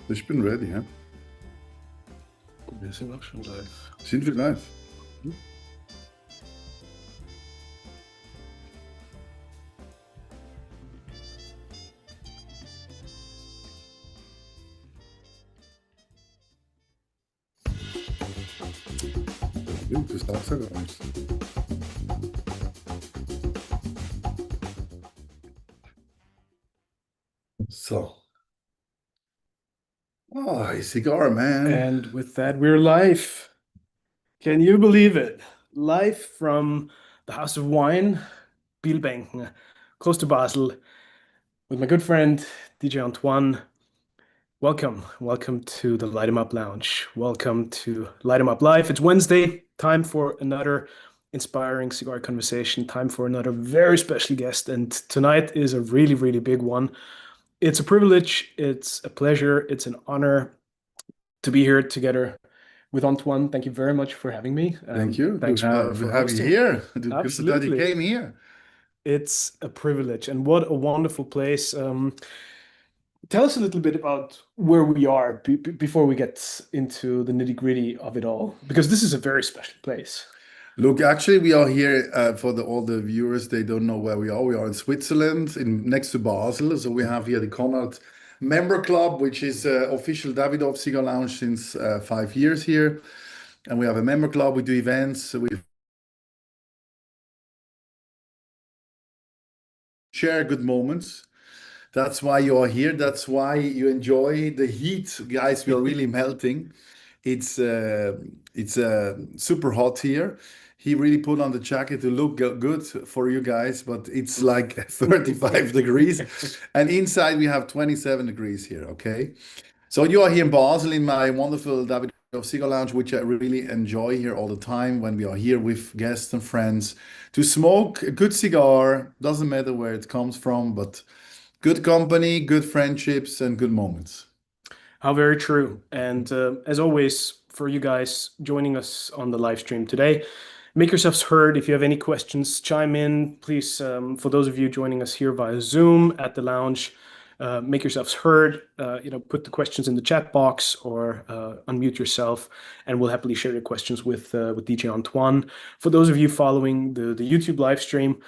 Ich bin ready, ja? Wir sind auch schon live. Sind wir live? Du sagst ja gar nichts. So. Oh, a cigar, man. And with that, we're live. Can you believe it? Live from the House of Wine, Bielbenken, close to Basel, with my good friend DJ Antoine. Welcome to the Light 'em Up Lounge. Welcome to Light 'em Up Live. It's Wednesday, time for another inspiring cigar conversation, time for another very special guest. And tonight is a really, really big one. It's a privilege, it's a pleasure, it's an honor to be here together with Antoine. Thank you very much for having me. Thank you. Thanks to have for you hosting. here. That you Absolutely. came here. It's a privilege, and what a wonderful place. Tell us a little bit about where we are before we get into the nitty-gritty of it all, because this is a very special place. Look, actually, we are here for all the viewers. They don't know where we are. We are in Switzerland, next to Basel. So we have here the Konrad Member Club, which is official Davidoff cigar lounge since 5 years here. And we have a member club. We do events. We share good moments. That's why you are here. That's why you enjoy the heat, guys. We are really melting. It's super hot here. He really put on the jacket to look good for you guys, but it's like 35 degrees, and inside we have 27 degrees here. Okay, so you are here in Basel in my wonderful David of Cigar Lounge, which I really enjoy here all the time when we are here with guests and friends to smoke a good cigar. Doesn't matter where it comes from, but good company, good friendships, and good moments. How very true. And as always, for you guys joining us on the live stream today, make yourselves heard. If you have any questions, chime in. Please, for those of you joining us here via Zoom at the lounge, make yourselves heard. Put the questions in the chat box or unmute yourself, and we'll happily share your questions with DJ Antoine. For those of you following the YouTube live stream,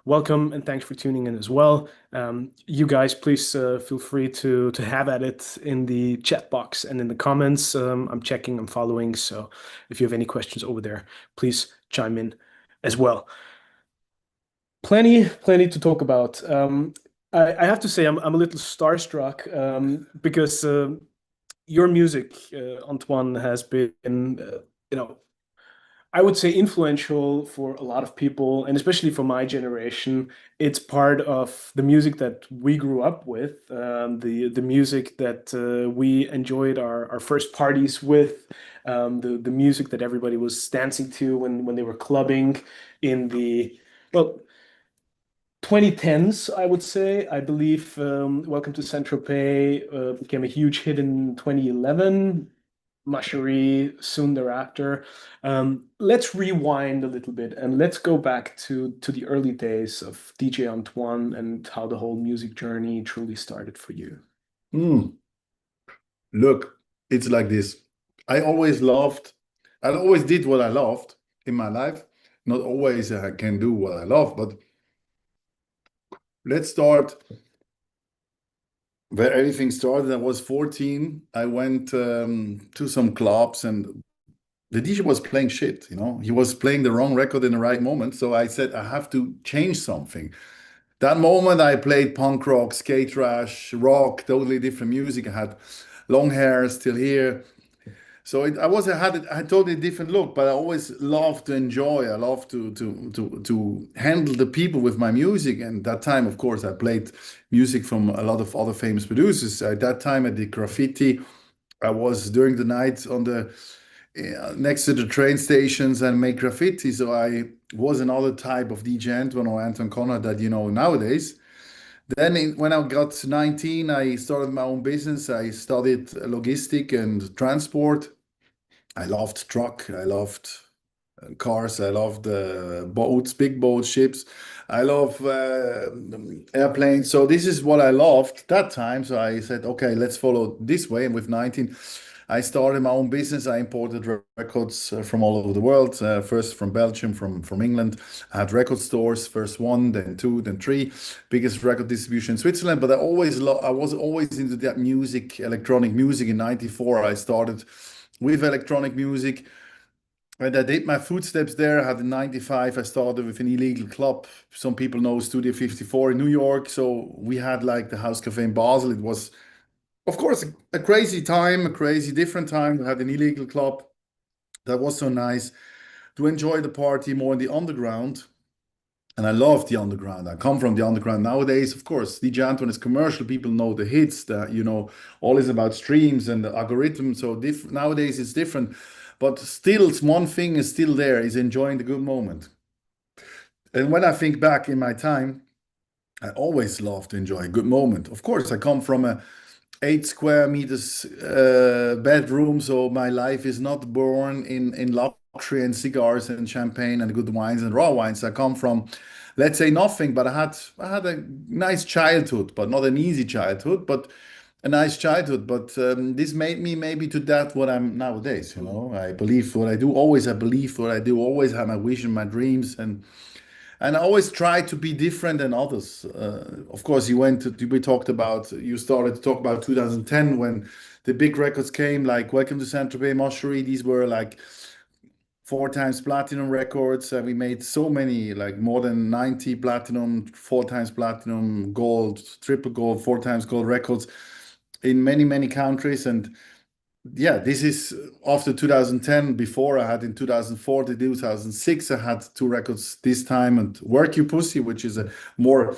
welcome and thanks for tuning in as well. You guys, please feel free to have at it in the chat box and in the comments. I'm checking, I'm following. So if you have any questions over there, please chime in as well. Plenty to talk about. I have to say I'm a little starstruck because your music, Antoine, has been, I would say influential for a lot of people, and especially for my generation. It's part of the music that we grew up with, the music that we enjoyed our first parties with, the music that everybody was dancing to when they were clubbing in the, well, 2010s, I would say. I believe Welcome to Saint-Tropez became a huge hit in 2011. Cherie soon thereafter. Let's rewind a little bit and let's go back to the early days of DJ Antoine and how the whole music journey truly started for you. Look, it's like this. I always did what I loved in my life. Not always I can do what I love, but let's start where everything started. I was 14. I went to some clubs and the DJ was playing shit, He was playing the wrong record in the right moment. So I said, I have to change something. That moment I played punk rock, skate trash, rock, totally different music. I had long hair still here. So I had a totally different look, but I always loved to enjoy. I love to handle the people with my music. And that time, of course, I played music from a lot of other famous producers. At that time, I did graffiti. I was during the night on the next to the train stations and make graffiti. So I was another type of DJ Antoine or Anton Konrad that you know nowadays. Then when I got 19, I started my own business. I studied logistic and transport. I loved truck. I loved cars. I loved boats, big boats, ships. I love airplanes. So this is what I loved that time. So I said, okay, let's follow this way. And with 19, I started my own business. I imported records from all over the world. First from Belgium, from England. I had record stores, first one, then two, then three. Biggest record distribution in Switzerland. But I was always into that music, electronic music. In '94, I started with electronic music. And I did my footsteps there. I had in '95, I started with an illegal club. Some people know Studio 54 in New York. So we had like the House Cafe in Basel. It was, of course, a crazy time, a crazy different time. We had an illegal club. That was so nice to enjoy the party more in the underground. And I love the underground. I come from the underground. Nowadays, of course, DJ Antoine is commercial. People know the hits, that all is about streams and the algorithm. So nowadays it's different. But still, one thing is still there, is enjoying the good moment. And when I think back in my time, I always love to enjoy a good moment. Of course, I come from a 8 square meters bedroom, so my life is not born in luxury and cigars and champagne and good wines and raw wines. I come from, let's say, nothing, but I had a nice childhood, but not an easy childhood, but a nice childhood. But this made me maybe to that what I'm nowadays. I believe what I do. Always I believe what I do. Always have my vision, my dreams, and I always try to be different than others. Of course, you started to talk about 2010 when the big records came, like Welcome to Saint Tropez, Cherie. These were like 4 times platinum records. We made so many, like more than 90 platinum, 4 times platinum, gold, triple gold, 4 times gold records in many, many countries. And yeah, this is after 2010. Before I had in 2004 to 2006, I had 2 records this time, and Work You Pussy, which is a more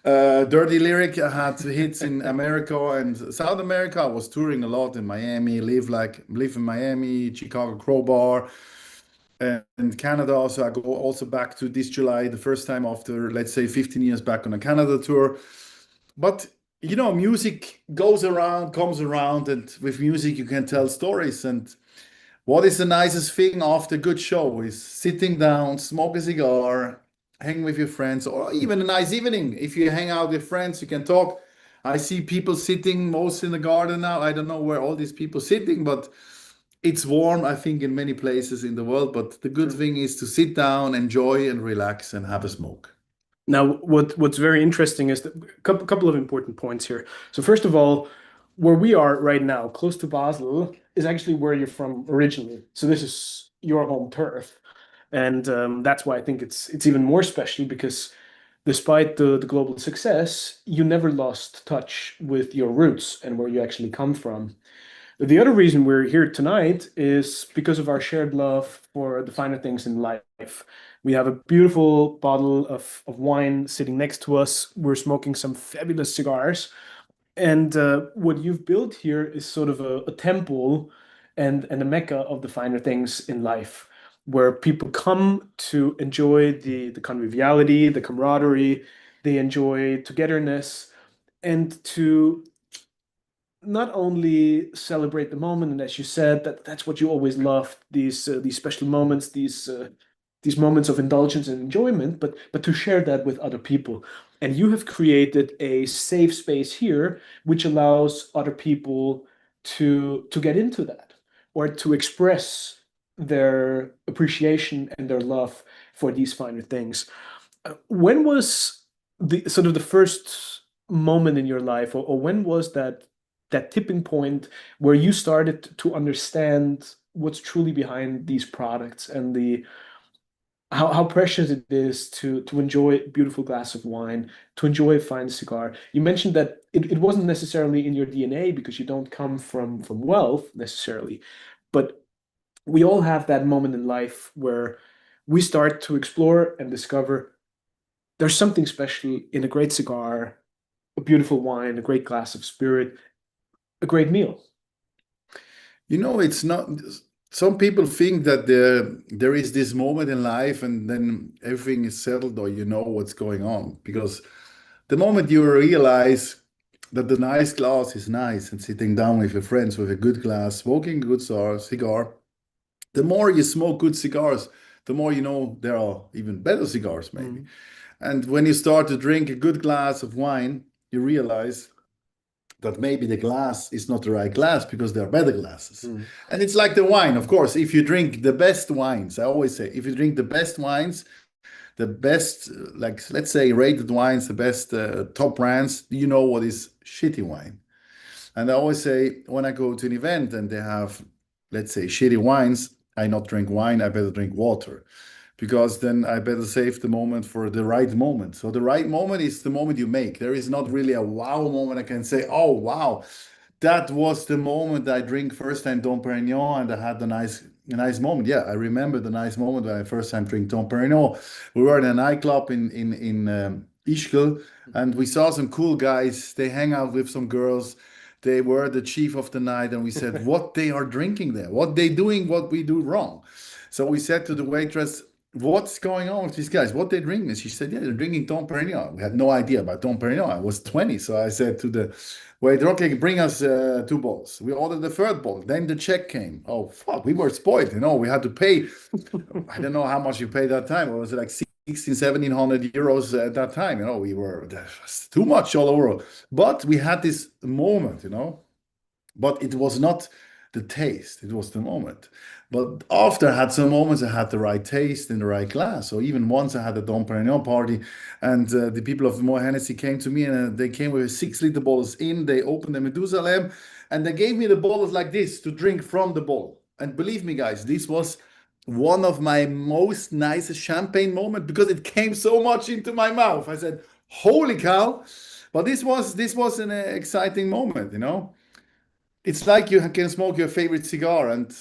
dirty lyric. I had hits in America and South America. I was touring a lot in Miami, live in Miami, Chicago Crowbar, and Canada. So I go also back to this July, the first time after, let's say, 15 years back on a Canada tour. But music goes around, comes around, and with music you can tell stories. And what is the nicest thing after a good show is sitting down, smoke a cigar, hang with your friends, or even a nice evening. If you hang out with friends, you can talk. I see people sitting most in the garden now. I don't know where all these people sitting, but it's warm, I think, in many places in the world. But the good thing is to sit down, enjoy, and relax and have a smoke. Now, what's very interesting is that couple of important points here. So first of all, where we are right now, close to Basel, is actually where you're from originally. So this is your home turf, and that's why I think it's even more special because despite the global success, you never lost touch with your roots and where you actually come from. The other reason we're here tonight is because of our shared love for the finer things in life. We have a beautiful bottle of wine sitting next to us. We're smoking some fabulous cigars. And what you've built here is sort of a temple and a mecca of the finer things in life, where people come to enjoy the conviviality, the camaraderie, they enjoy togetherness, and to not only celebrate the moment, and as you said, that's what you always loved, these special moments, these moments of indulgence and enjoyment, but to share that with other people. And you have created a safe space here, which allows other people to get into that or to express their appreciation and their love for these finer things. When was the sort of the first moment in your life, or when was that tipping point where you started to understand what's truly behind these products and the how precious it is to enjoy a beautiful glass of wine, to enjoy a fine cigar? You mentioned that it wasn't necessarily in your DNA because you don't come from wealth necessarily, but we all have that moment in life where we start to explore and discover there's something special in a great cigar, a beautiful wine, a great glass of spirit, a great meal. It's not. Some people think that there is this moment in life and then everything is settled or you know what's going on. Because the moment you realize that the nice glass is nice and sitting down with your friends with a good glass, smoking a good cigar, the more you smoke good cigars, the more you know there are even better cigars, maybe. And when you start to drink a good glass of wine, you realize that maybe the glass is not the right glass because there are better glasses. And it's like the wine, of course. If you drink the best wines, I always say, if you drink the best wines, the best, like let's say rated wines, the best top brands, you know what is shitty wine. And I always say, when I go to an event and they have, let's say, shitty wines, I not drink wine, I better drink water. Because then I better save the moment for the right moment. So the right moment is the moment you make. There is not really a wow moment I can say, oh, wow, that was the moment I drink first time Dom Perignon and I had a nice moment. Yeah, I remember the nice moment when I first time drink Dom Perignon. We were in a nightclub in Ischgl and we saw some cool guys. They hang out with some girls. They were the chief of the night and we said, what they are drinking there, what they doing, what we do wrong. So we said to the waitress, what's going on with these guys? What they drinking? And she said, yeah, they're drinking Dom Perignon. We had no idea about Dom Perignon. I was 20. So I said to the waiter, okay, bring us 2 bottles. We ordered the third bottle. Then the check came. Oh, fuck, we were spoiled. We had to pay. I don't know how much you paid that time. It was like 1,700 euros at that time. That was too much all over. But we had this moment, but it was not the taste, it was the moment. But after I had some moments, I had the right taste in the right glass. So even once I had a Dom Perignon party and the people of Moët Hennessy came to me and they came with 6-liter bottles in, they opened them in Jerusalem and they gave me the bottles like this to drink from the bottle. And believe me, guys, this was one of my most nicest champagne moment because it came so much into my mouth. I said, holy cow. But this was an exciting moment, It's like you can smoke your favorite cigar and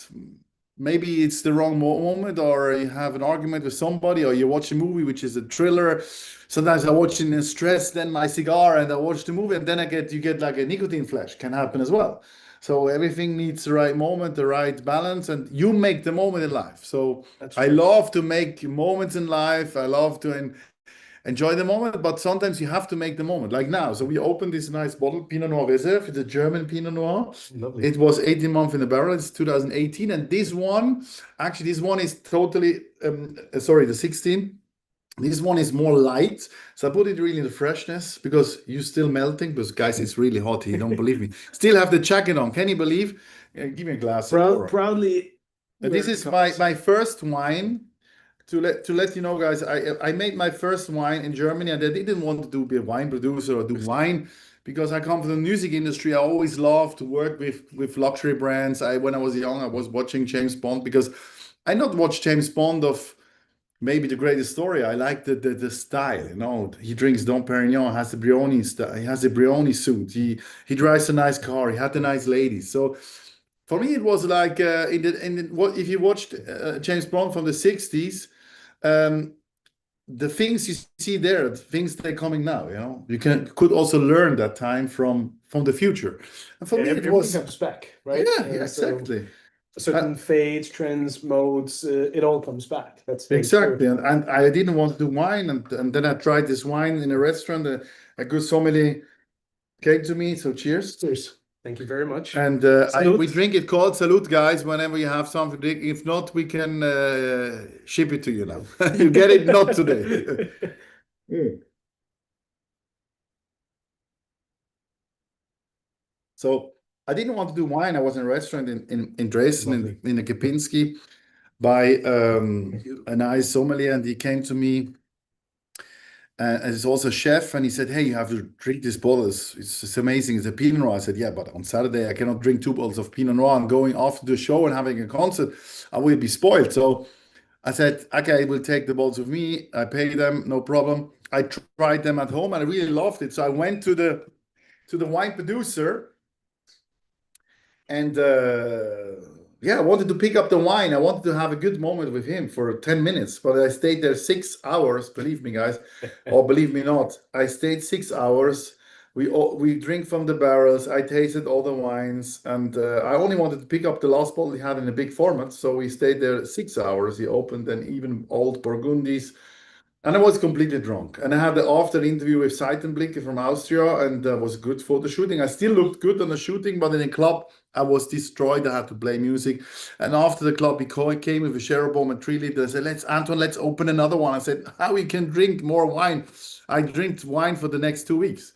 maybe it's the wrong moment or you have an argument with somebody or you watch a movie which is a thriller. Sometimes I watch in stress, then my cigar and I watch the movie and then you get like a nicotine flash, can happen as well. So everything needs the right moment, the right balance, and you make the moment in life. So I love to make moments in life. I love to enjoy the moment, but sometimes you have to make the moment. Like now, so we opened this nice bottle, Pinot Noir Reserve. It's a German Pinot Noir. Lovely. It was 18 months in the barrel. It's 2018, and this one is totally the 16. This one is more light, so I put it really in the freshness because you're still melting. Because guys, it's really hot here. You don't believe me. Still have the jacket on. Can you believe? Give me a glass. Proudly. This is my first wine. To let you know, guys, I made my first wine in Germany, and I didn't want to be a wine producer or do wine because I come from the music industry. I always loved to work with luxury brands. When I was young, I was watching James Bond because I not watched James Bond of maybe the greatest story. I like the style. He drinks Dom Perignon, has a Brioni style. He has a Brioni suit. He drives a nice car. He had a nice lady. So for me, it was like if you watched James Bond from the 60s. The things you see there, the things that are coming now, you could also learn that time from the future. And for me, it was comes back, right? Yeah, exactly. Certain fades, trends, modes, it all comes back. That's exactly. And I didn't want to do wine, and then I tried this wine in a restaurant. A good sommelier came to me. So cheers. Cheers. Thank you very much. And we drink it called Salute, guys, whenever you have something to drink. If not, we can ship it to you now. You get it not today. So I didn't want to do wine. I was in a restaurant in Dresden, in the Kempinski, by a nice sommelier, and he came to me. And he's also a chef, and he said, hey, you have to drink this bottle. It's amazing. It's a Pinot Noir. I said, yeah, but on Saturday, I cannot drink 2 bottles of Pinot Noir. I'm going after the show and having a concert. I will be spoiled. So I said, okay, I will take the bottles with me. I pay them, no problem. I tried them at home, and I really loved it. So I went to the wine producer, and I wanted to pick up the wine. I wanted to have a good moment with him for 10 minutes, but I stayed there 6 hours. Believe me, guys, or believe me not, I stayed 6 hours. We drink from the barrels. I tasted all the wines, and I only wanted to pick up the last bottle he had in a big format. So we stayed there 6 hours. He opened an even old Burgundies, And I was completely drunk. And I had the after interview with Seitenblicke from Austria, and was a good photo shooting. I still looked good on the shooting, but in the club, I was destroyed. I had to play music. And after the club, he came with a share bomb and 3 liters. I said, Antoine, let's open another one. I said, how we can drink more wine? I drink wine for the next 2 weeks.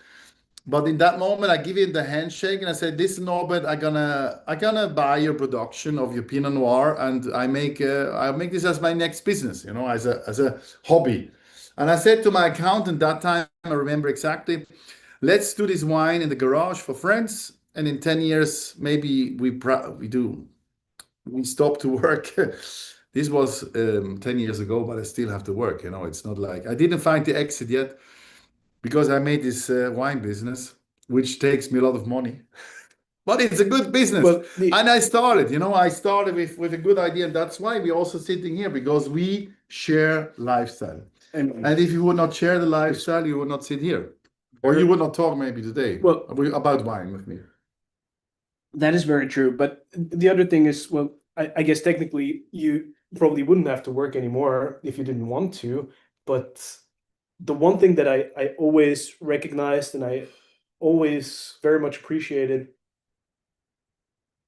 But in that moment, I give him the handshake and I said, "Listen, Norbert, I gonna buy your production of your Pinot Noir, and I make this as my next business, as a hobby." And I said to my accountant that time, I remember exactly, "Let's do this wine in the garage for friends, and in 10 years, maybe we stop to work." This was 10 years ago, but I still have to work. It's not like I didn't find the exit yet because I made this wine business, which takes me a lot of money, but it's a good business. Well, And I started with a good idea. And that's why we're also sitting here, because we share lifestyle. And if you would not share the lifestyle, you would not sit here. Or you would not talk maybe today about wine with me. That is very true. But the other thing is, well, I guess technically you probably wouldn't have to work anymore if you didn't want to. But the one thing that I always recognized and I always very much appreciated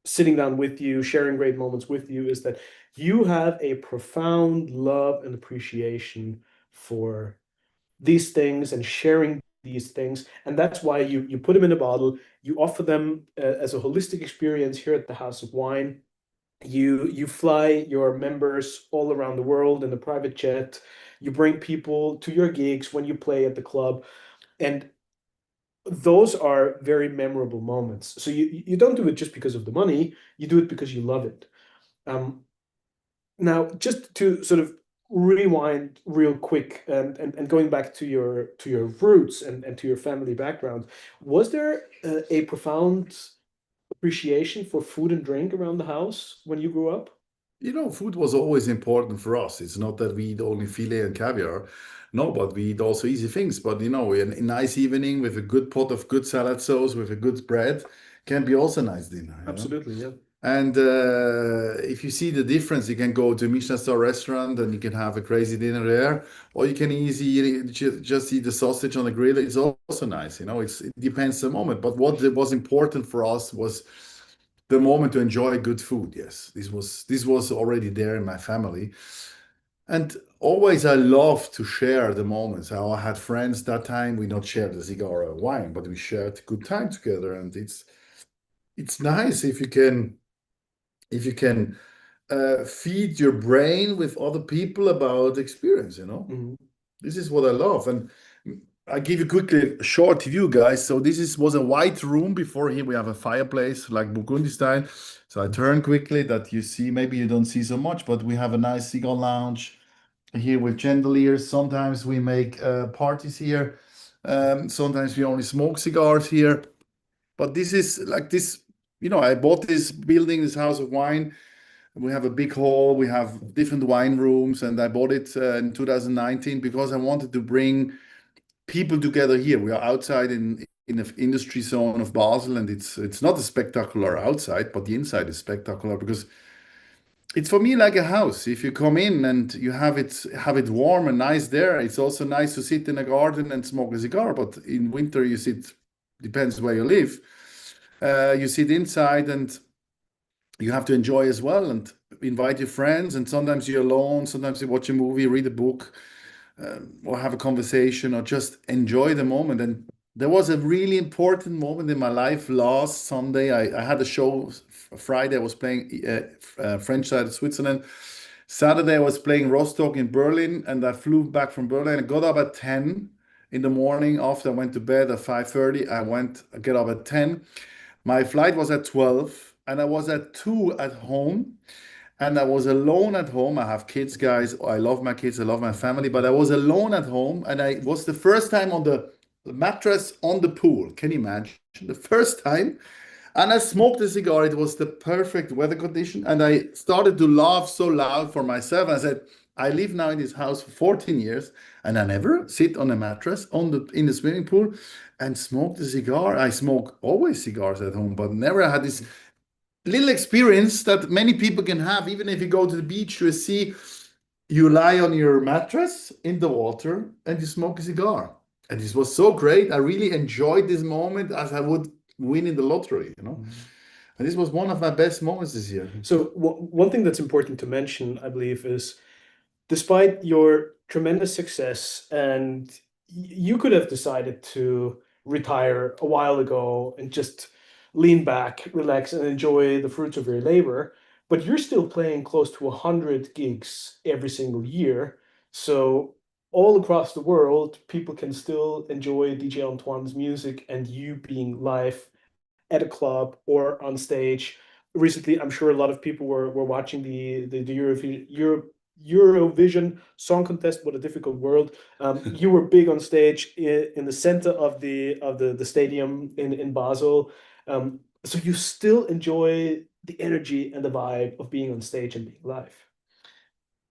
sitting down with you, sharing great moments with you, is that you have a profound love and appreciation for these things and sharing these things. And that's why you put them in a bottle, you offer them as a holistic experience here at the House of Wine. You fly your members all around the world in a private jet. You bring people to your gigs when you play at the club. And those are very memorable moments. So you don't do it just because of the money, you do it because you love it. Now, just to sort of rewind real quick and going back to your roots and to your family background, was there a profound appreciation for food and drink around the house when you grew up? Food was always important for us. It's not that we eat only filet and caviar. No, but we eat also easy things. But a nice evening with a good pot of good salad sauce with a good bread can be also a nice dinner. Absolutely, yeah. And if you see the difference, you can go to a Michelin star restaurant and you can have a crazy dinner there, or you can just eat the sausage on the grill. It's also nice. It depends the moment. But what was important for us was the moment to enjoy good food. Yes, this was already there in my family. And always I love to share the moments. How I had friends that time. We not shared the cigar or wine, but we shared good time together. And it's nice if you can feed your brain with other people about experience. This is what I love. And I give you quickly a short view, guys. So this was a white room. Before here we have a fireplace like Burgundy style. So I turn quickly that you see, maybe you don't see so much, but we have a nice cigar lounge here with chandeliers. Sometimes we make parties here. Sometimes we only smoke cigars here. But this is like this, I bought this building, this House of Wine. We have a big hall, we have different wine rooms, and I bought it in 2019 because I wanted to bring people together here. We are outside in the industry zone of Basel, and it's not a spectacular outside, but the inside is spectacular because it's for me like a house. If you come in and you have it warm and nice there, it's also nice to sit in a garden and smoke a cigar. But in winter you sit, depends where you live. You sit inside and you have to enjoy as well and invite your friends. And sometimes you're alone, sometimes you watch a movie, read a book, or have a conversation, or just enjoy the moment. And there was a really important moment in my life last Sunday. I had a show. Friday I was playing French side of Switzerland. Saturday I was playing Rostock in Berlin, and I flew back from Berlin. I got up at 10 in the morning. After I went to bed at 5:30, I get up at 10. My flight was at 12, and I was at 2 at home. And I was alone at home. I have kids, guys. I love my kids. I love my family. But I was alone at home. And I was the first time on the mattress on the pool. Can you imagine? The first time. And I smoked a cigar. It was the perfect weather condition. And I started to laugh so loud for myself. I said, I live now in this house for 14 years. And I never sit on a mattress in the swimming pool and smoke a cigar. I smoke always cigars at home, but never had this little experience that many people can have, even if you go to the beach to a sea. you lie on your mattress in the water and you smoke a cigar. And this was so great. I really enjoyed this moment as I would win in the lottery, you know. And this was one of my best moments this year. So one thing that's important to mention, I believe, is despite your tremendous success, and you could have decided to retire a while ago and just lean back, relax, and enjoy the fruits of your labor, but you're still playing close to 100 gigs every single year. So all across the world, people can still enjoy DJ Antoine's music and you being live at a club or on stage. Recently, I'm sure a lot of people were watching the Eurovision Song Contest. What a difficult world! You were big on stage in the center of the stadium in Basel. So you still enjoy the energy and the vibe of being on stage and being live.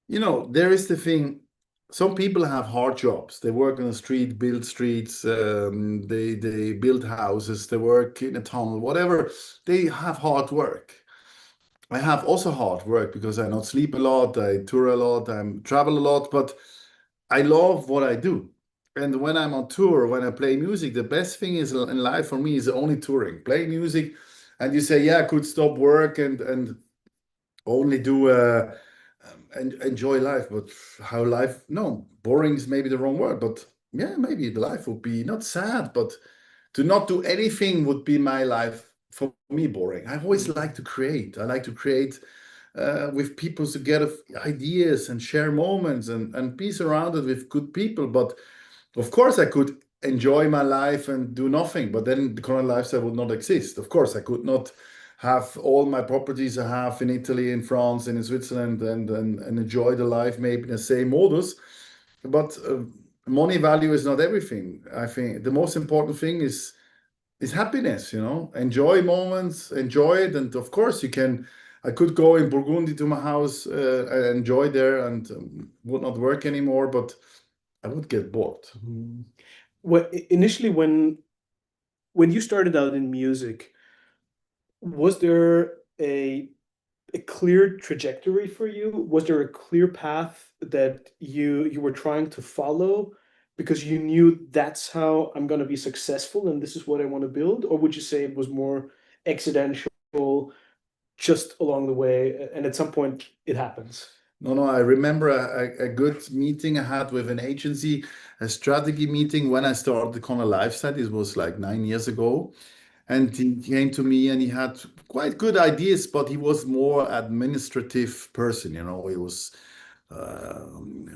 You know, there is the thing. Some people have hard jobs. They work on the street, build streets, they build houses, they work in a tunnel, whatever. They have hard work. I have also hard work because I not sleep a lot, I tour a lot, I travel a lot, but I love what I do. And when I'm on tour, when I play music, the best thing is in life for me is only touring. Play music, and you say, yeah, I could stop work and only do and enjoy life. But how life? No, boring is maybe the wrong word, but yeah, maybe the life would be not sad, but to not do anything would be my life for me boring. I always like to create. I like to create with people to get ideas and share moments and be surrounded with good people. But of course, I could enjoy my life and do nothing, but then the current lifestyle would not exist. Of course, I could not have all my properties I have in Italy, in France, and in Switzerland and enjoy the life maybe in the same modus. But money value is not everything. I think the most important thing is happiness, you know, enjoy moments, enjoy it. And of course, you can. I could go in Burgundy to my house and enjoy there and would not work anymore, but I would get bored. Well, initially, when you started out in music, was there a clear trajectory for you? Was there a clear path that you were trying to follow because you knew that's how I'm going to be successful and this is what I want to build? Or would you say it was more accidental, just along the way, and at some point it happens? No, no, I remember a good meeting I had with an agency, a strategy meeting when I started the Konrad lifestyle. It was like 9 years ago. And he came to me and he had quite good ideas, but he was more administrative person, you know. He was uh,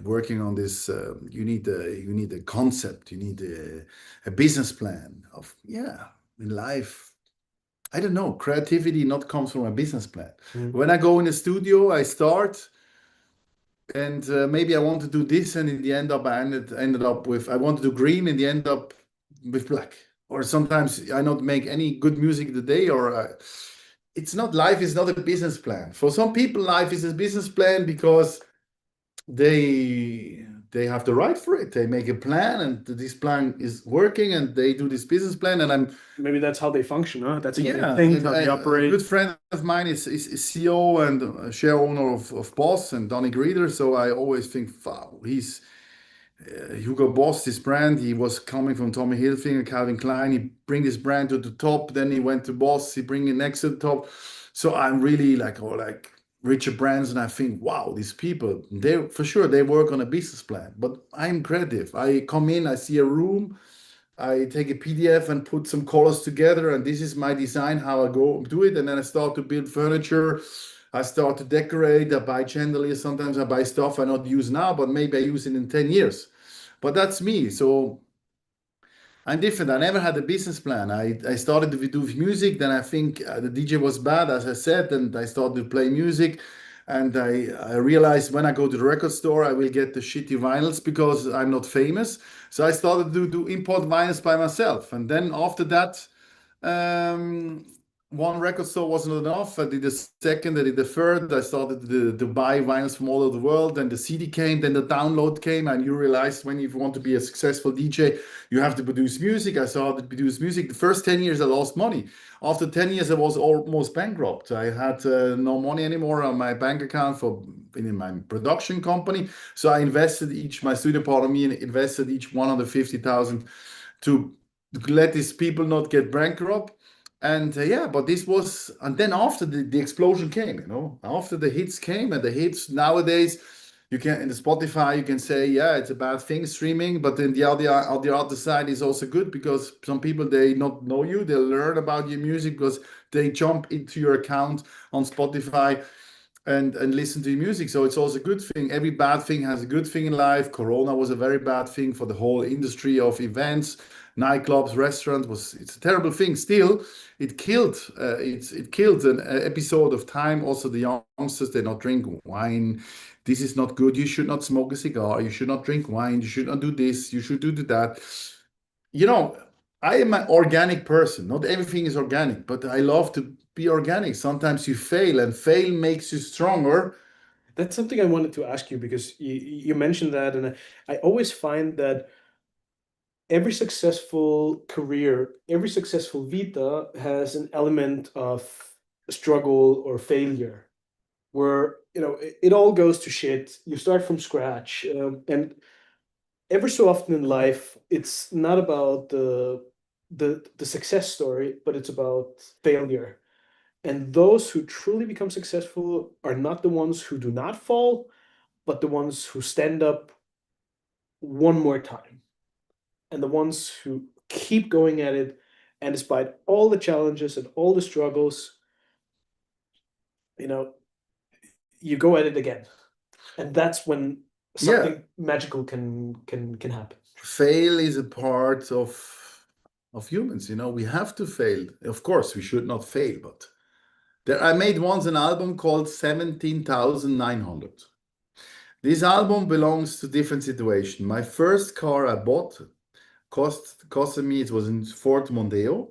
working on this. You need a concept, you need a business plan of yeah in life. I don't know. Creativity not comes from a business plan. When I go in the studio, I start and maybe I want to do this, and in the end up I ended up with I want to do green, and the end up with black. Or sometimes I not make any good music today, or it's not life is not a business plan. For some people, life is a business plan because they have the right for it. They make a plan, and this plan is working, and they do this business plan. And I'm Maybe that's how they function, huh? That's how they yeah, think, how they a operate. good friend of mine is CEO and share owner of Boss and Donny Grieder. So I always think, wow, he's Hugo Boss, this brand. He was coming from Tommy Hilfiger, Calvin Klein. He bring this brand to the top. Then he went to Boss. He bring it next to the top. So I'm really like, oh, like Richard Branson. I think, wow, these people, they for sure they work on a business plan. But I'm creative. I come in, I see a room. I take a PDF and put some colors together, and this is my design, how I go do it. And then I start to build furniture. I start to decorate. I buy chandeliers. Sometimes I buy stuff I not use now, but maybe I use it in 10 years. But that's me. So I'm different. I never had a business plan. I started to do music. Then I think the DJ was bad, as I said, and I started to play music. And I realized when I go to the record store, I will get the shitty vinyls because I'm not famous. So I started to do import vinyls by myself. And then after that, um, one record store wasn't enough. I did a second, I did the third. I started to buy vinyls from all over the world. Then the CD came, then the download came, and you realized when you want to be a successful DJ, you have to produce music. I started to produce music. The first 10 years, I lost money. After 10 years, I was almost bankrupt. I had no money anymore on my bank account for in my production company. So I invested my studio part of me invested each 150,000 to let these people not get bankrupt. And yeah, but this was, and then after the explosion came, after the hits came, and the hits nowadays, you can in the Spotify, you can say, yeah, it's a bad thing streaming, but then the other side is also good because some people they not know you, they learn about your music because they jump into your account on Spotify and listen to your music. So it's also a good thing. Every bad thing has a good thing in life. Corona was a very bad thing for the whole industry of events, nightclubs, restaurants. It's a terrible thing. Still, it killed it killed an episode of time. Also, the youngsters they not drink wine. This is not good. You should not smoke a cigar. You should not drink wine. You should not do this. You should do that. You know, I am an organic person. Not everything is organic, but I love to be organic. Sometimes you fail, and fail makes you stronger. That's something I wanted to ask you because you mentioned that, and I always find that every successful career, every successful vita has an element of struggle or failure where, it all goes to shit. You start from scratch. And every so often in life, it's not about the success story, but it's about failure. And those who truly become successful are not the ones who do not fall, but the ones who stand up one more time and the ones who keep going at it. And despite all the challenges and all the struggles, you know, you go at it again. And that's when Yeah, something magical can happen. fail is a part of humans. We have to fail. Of course, we should not fail, but I made once an album called 17,900. This album belongs to different situation. My first car I bought costed me, it was in Ford Mondeo,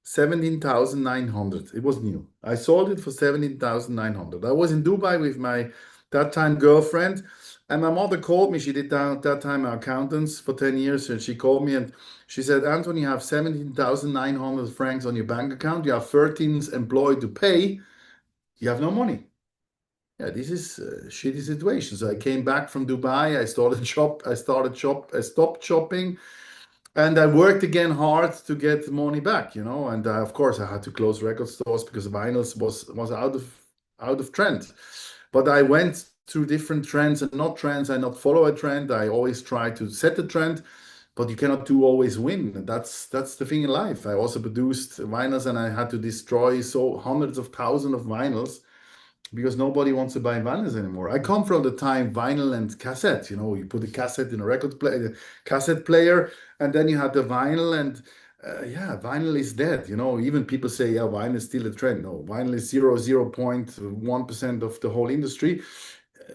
17,900. It was new. I sold it for 17,900. I was in Dubai with my that time girlfriend, and my mother called me. She did that time accountants for 10 years, and she called me and she said, Anthony, you have 17,900 francs on your bank account. You have 13 employed to pay. You have no money. Yeah, this is a shitty situation. So I came back from Dubai. I stopped shopping, and I worked again hard to get the money back. And of course I had to close record stores because vinyls was out of trend. But I went through different trends and not trends. I not follow a trend. I always try to set the trend, but you cannot do always win. And that's the thing in life. I also produced vinyls and I had to destroy hundreds of thousands of vinyls because nobody wants to buy vinyls anymore. I come from the time vinyl and cassette. You put a cassette in a cassette player, and then you had the vinyl, and yeah, vinyl is dead. Even people say, yeah, vinyl is still a trend. No, vinyl is 0.1% of the whole industry.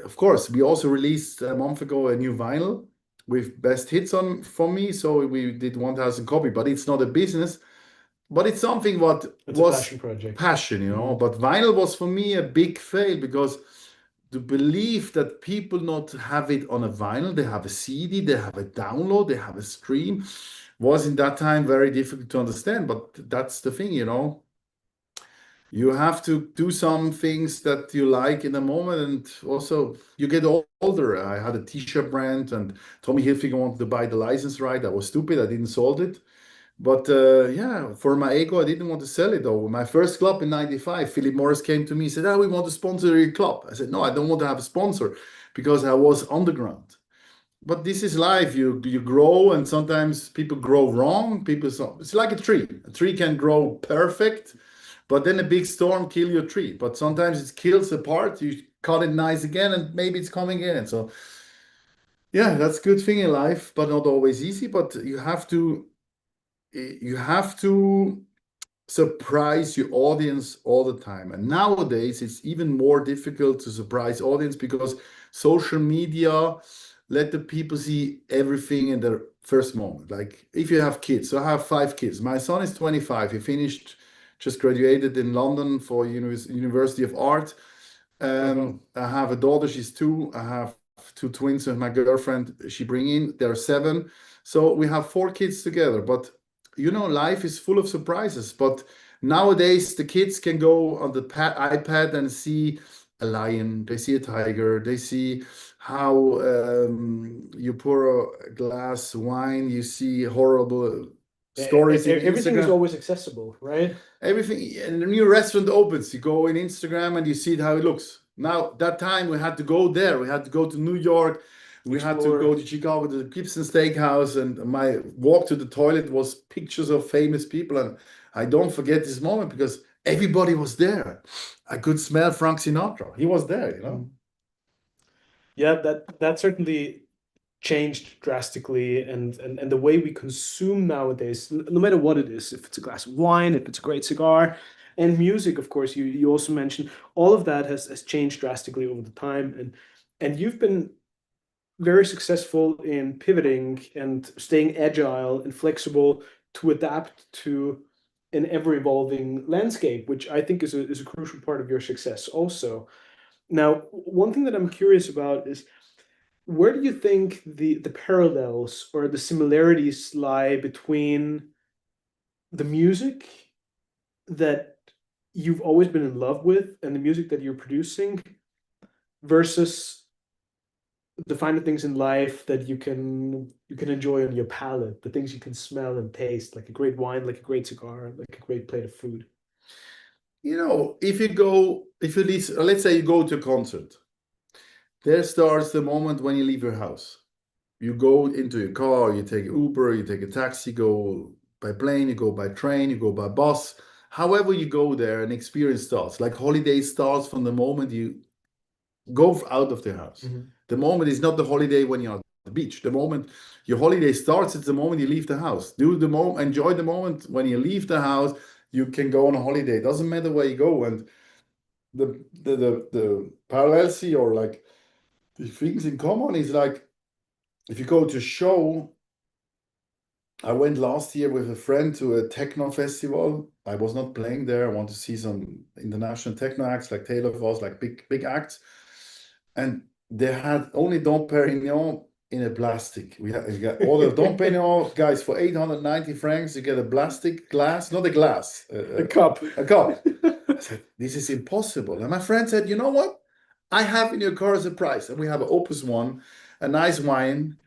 Of course, we also released a month ago a new vinyl with best hits on for me. So we did 1,000 copy, but it's not a business. But it's something what It's a was passion project. passion. But vinyl was for me a big fail because to believe that people not have it on a vinyl, they have a CD, they have a download, they have a stream, was in that time very difficult to understand. But that's the thing. You have to do some things that you like in the moment, and also you get older. I had a t-shirt brand, and Tommy Hilfiger wanted to buy the license right. I was stupid. I didn't sold it. But yeah, for my ego, I didn't want to sell it though. My first club in '95, Philip Morris came to me and said, we want to sponsor your club. I said, no, I don't want to have a sponsor because I was underground. But this is life. You grow, and sometimes people grow wrong. It's like a tree. A tree can grow perfect, but then a big storm kill your tree. But sometimes it kills a part. You cut it nice again, and maybe it's coming in. So yeah, that's a good thing in life, but not always easy. But you have to surprise your audience all the time. And nowadays, it's even more difficult to surprise audience because social media let the people see everything in the first moment. Like if you have kids, so I have 5 kids. My son is 25. He finished just graduated in London for University of Art. I have a daughter, she's 2. I have 2 twins and my girlfriend, she bring in, they're 7. So we have 4 kids together. But you know, life is full of surprises. But nowadays the kids can go on the iPad and see a lion, they see a tiger, they see how you pour a glass wine, you see horrible stories in Everything is Instagram. always accessible, right? Everything, and a new restaurant opens, you go in Instagram and you see how it looks. Now, that time we had to go there. We had to go to New York. We had to go to Chicago to the Gibson Steakhouse. And my walk to the toilet was pictures of famous people. And I don't forget this moment because everybody was there. I could smell Frank Sinatra. He was there, you know. Yeah, that certainly changed drastically, and the way we consume nowadays, no matter what it is, if it's a glass of wine, if it's a great cigar, and music, of course, you also mentioned, all of that has changed drastically over the time, and you've been very successful in pivoting and staying agile and flexible to adapt to an ever-evolving landscape, which I think is a crucial part of your success also. Now, one thing that I'm curious about is, where do you think the parallels or the similarities lie between the music that you've always been in love with and the music that you're producing versus the finer things in life that you can enjoy on your palate, the things you can smell and taste, like a great wine, like a great cigar, like a great plate of food? You know, if you listen, let's say you go to a concert, there starts the moment when you leave your house. You go into your car, you take Uber, you take a taxi, go by plane, you go by train, you go by bus. However you go there, an experience starts. Like holiday starts from the moment you go out of the house. The moment is not the holiday when you're at the beach. The moment your holiday starts, it's the moment you leave the house. Enjoy the moment when you leave the house. You can go on a holiday. It doesn't matter where you go. And the parallels here, or like the things in common, is like if you go to a show. I went last year with a friend to a techno festival. I was not playing there. I want to see some international techno acts like Taylor Voss, like big acts. And they had only Dom Perignon in a plastic. We got all the Dom Perignon, guys, for 890 francs. You get a plastic glass, not a glass, A cup. A cup. I said, this is impossible. And my friend said, you know what? I have in your car as a price. And we have an Opus One, a nice wine.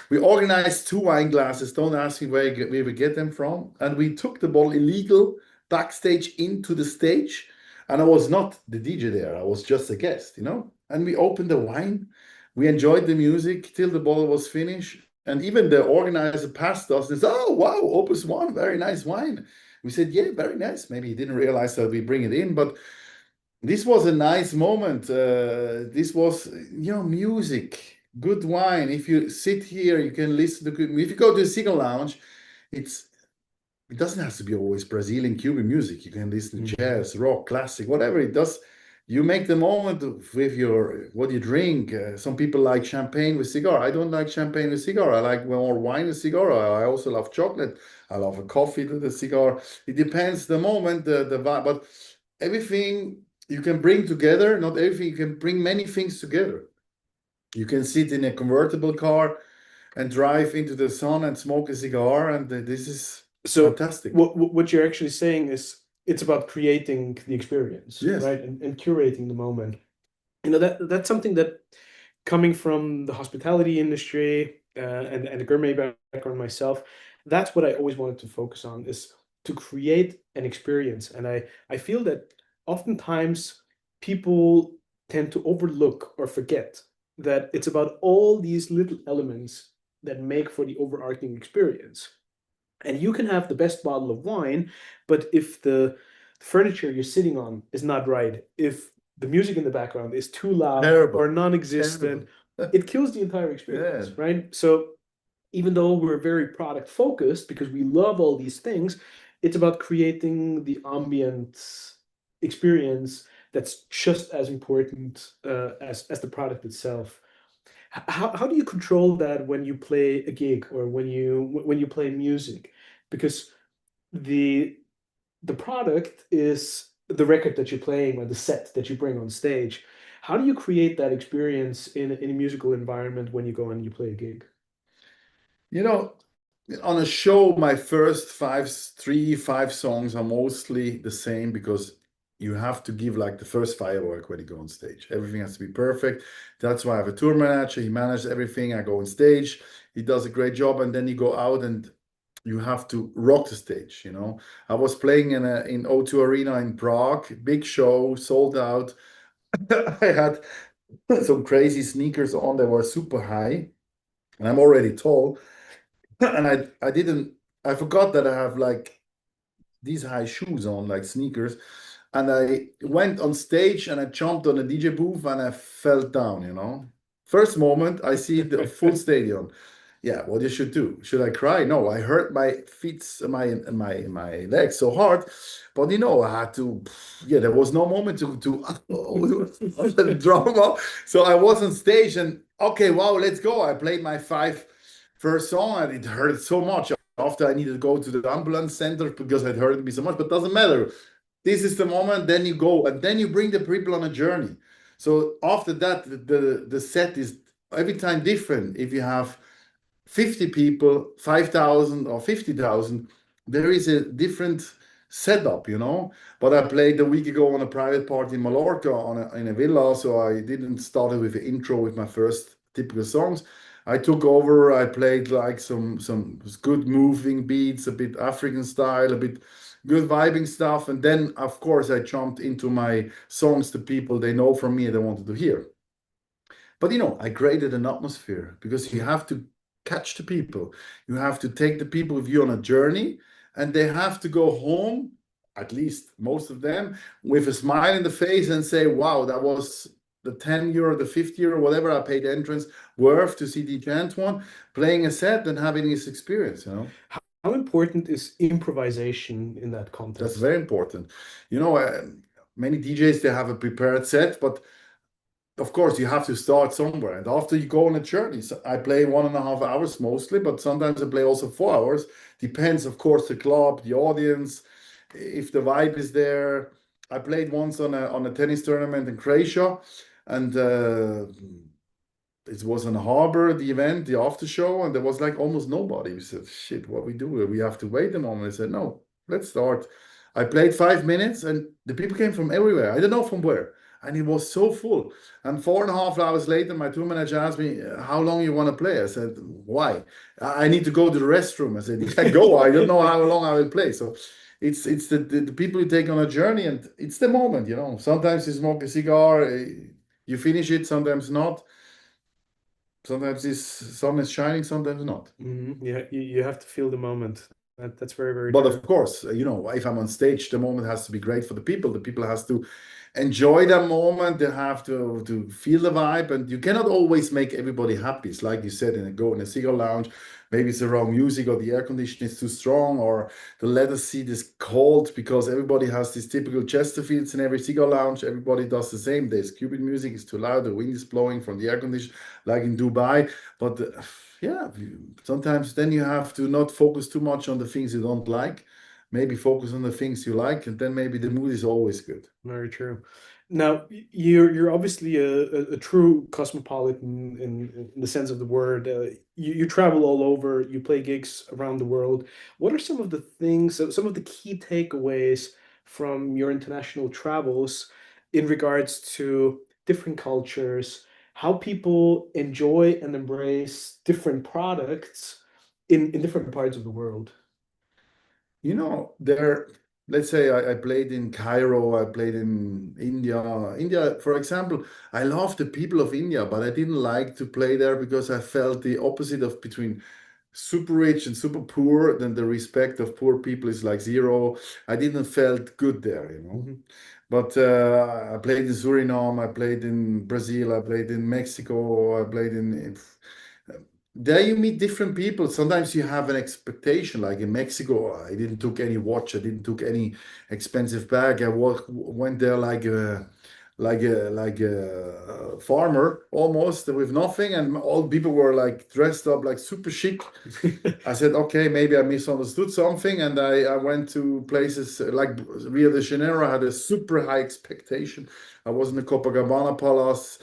We organized 2 wine glasses. Don't ask me where we get them from. And we took the bottle illegal backstage into the stage. And I was not the DJ there. I was just a guest, you know. And we opened the wine. We enjoyed the music till the bottle was finished. And even the organizer passed us and said, oh, wow, Opus One, very nice wine. We said, yeah, very nice. Maybe he didn't realize that we bring it in. But this was a nice moment. This was, you know, music, good wine. If you sit here, you can listen to good. If you go to a cigar lounge, it doesn't have to be always Brazilian, Cuban music. You can listen to jazz, rock, classic, whatever it does. You make the moment with your what you drink. Some people like champagne with cigar. I don't like champagne with cigar. I like more wine with cigar. I also love chocolate. I love a coffee with a cigar. It depends the moment, the vibe, but everything you can bring together, not everything, you can bring many things together. You can sit in a convertible car and drive into the sun and smoke a cigar, and this is fantastic. What you're actually saying is it's about creating the experience, Yes. right? And curating the moment. You know, that's something that, coming from the hospitality industry and the gourmet background myself, that's what I always wanted to focus on, is to create an experience. And I feel that oftentimes people tend to overlook or forget that it's about all these little elements that make for the overarching experience. And you can have the best bottle of wine, but if the furniture you're sitting on is not right, if the music in the background is too loud Terrible. or non-existent, it kills the entire experience, right? So even though we're very product focused because we love all these things, it's about creating the ambient experience that's just as important as the product itself. How do you control that when you play a gig or when you play music? Because the the product is the record that you're playing or the set that you bring on stage. How do you create that experience in a musical environment when you go and you play a gig? You know, on a show, my first five songs are mostly the same because you have to give like the first firework when you go on stage. Everything has to be perfect. That's why I have a tour manager. He manages everything. I go on stage. He does a great job, and then you go out and you have to rock the stage. You know, I was playing in O2 Arena in Prague, big show, sold out. I had some crazy sneakers on. They were super high, and I'm already tall. And I forgot that I have like these high shoes on, like sneakers. And I went on stage and I jumped on a DJ booth and I fell down, you know. First moment I see the full stadium. Yeah, what you should do? Should I cry? No, I hurt my feet, my legs so hard, but you know, I had to. Yeah, there was no moment to drama. So I was on stage and okay, wow, let's go. I played my five first song and it hurt so much. After I needed to go to the ambulance center because it hurt me so much, but doesn't matter. This is the moment. Then you go and then you bring the people on a journey. So after that, the set is every time different. If you have 50 people, 5,000 or 50,000, there is a different setup, you know. But I played a week ago on a private party in Mallorca in a villa, so I didn't start it with an intro with my first typical songs. I took over, I played like some good moving beats, a bit African style, a bit good vibing stuff. And then, of course, I jumped into my songs, the people they know from me they wanted to hear. But you know, I created an atmosphere because you have to catch the people. You have to take the people with you on a journey, and they have to go home, at least most of them, with a smile in the face and say, wow, that was the 10 euro, the 50 euro, whatever I paid entrance worth to see DJ Antoine playing a set and having this experience, you know. How important is improvisation in that That's context? very important. You know, many DJs, they have a prepared set, but of course you have to start somewhere. And after you go on a journey, so I play 1.5 hours mostly, but sometimes I play also 4 hours. Depends, of course, the club, the audience, if the vibe is there. I played once on a tennis tournament in Croatia, and it was on Harbor, the event, the after show, and there was like almost nobody. We said, shit, what we do? We have to wait a moment. I said, no, let's start. I played 5 minutes and the people came from everywhere. I don't know from where. And it was so full. And 4.5 hours later, my tour manager asked me, how long you want to play? I said, why? I need to go to the restroom. I said, you can go. I don't know how long I will play. So it's the people you take on a journey, and it's the moment, you know. Sometimes you smoke a cigar, you finish it, sometimes not. Sometimes this sun is shining, sometimes not. Yeah, you have to feel the moment. That's very, very But true. of course, you know, if I'm on stage, the moment has to be great for the people. The people has to enjoy that moment. They have to feel the vibe, and you cannot always make everybody happy. It's like you said, in a cigar lounge, maybe it's the wrong music, or the air conditioning is too strong, or the leather seat is cold, because everybody has these typical Chesterfields in every cigar lounge. Everybody does the same. There's Cuban music, it's too loud, the wind is blowing from the air conditioner, like in Dubai. But yeah, sometimes then you have to not focus too much on the things you don't like. Maybe focus on the things you like, and then maybe the mood is always good. Very true. Now, you're obviously a true cosmopolitan in the sense of the word. You travel all over, you play gigs around the world. What are some of the things, some of the key takeaways from your international travels in regards to different cultures, how people enjoy and embrace different products in different parts of the world? You know, let's say I played in Cairo, I played in India. India, for example, I love the people of India, but I didn't like to play there because I felt the opposite of between super rich and super poor. Then the respect of poor people is like zero. I didn't felt good there, you know. Mhm. But I played in Suriname, I played in Brazil, I played in Mexico, I played there you meet different people. Sometimes you have an expectation. Like in Mexico, I didn't took any watch, I didn't took any expensive bag. Went there like like a farmer almost with nothing, and all people were like dressed up like super chic. I said, okay, maybe I misunderstood something, and I went to places like Rio de Janeiro. I had a super high expectation. I was in the Copacabana Palace,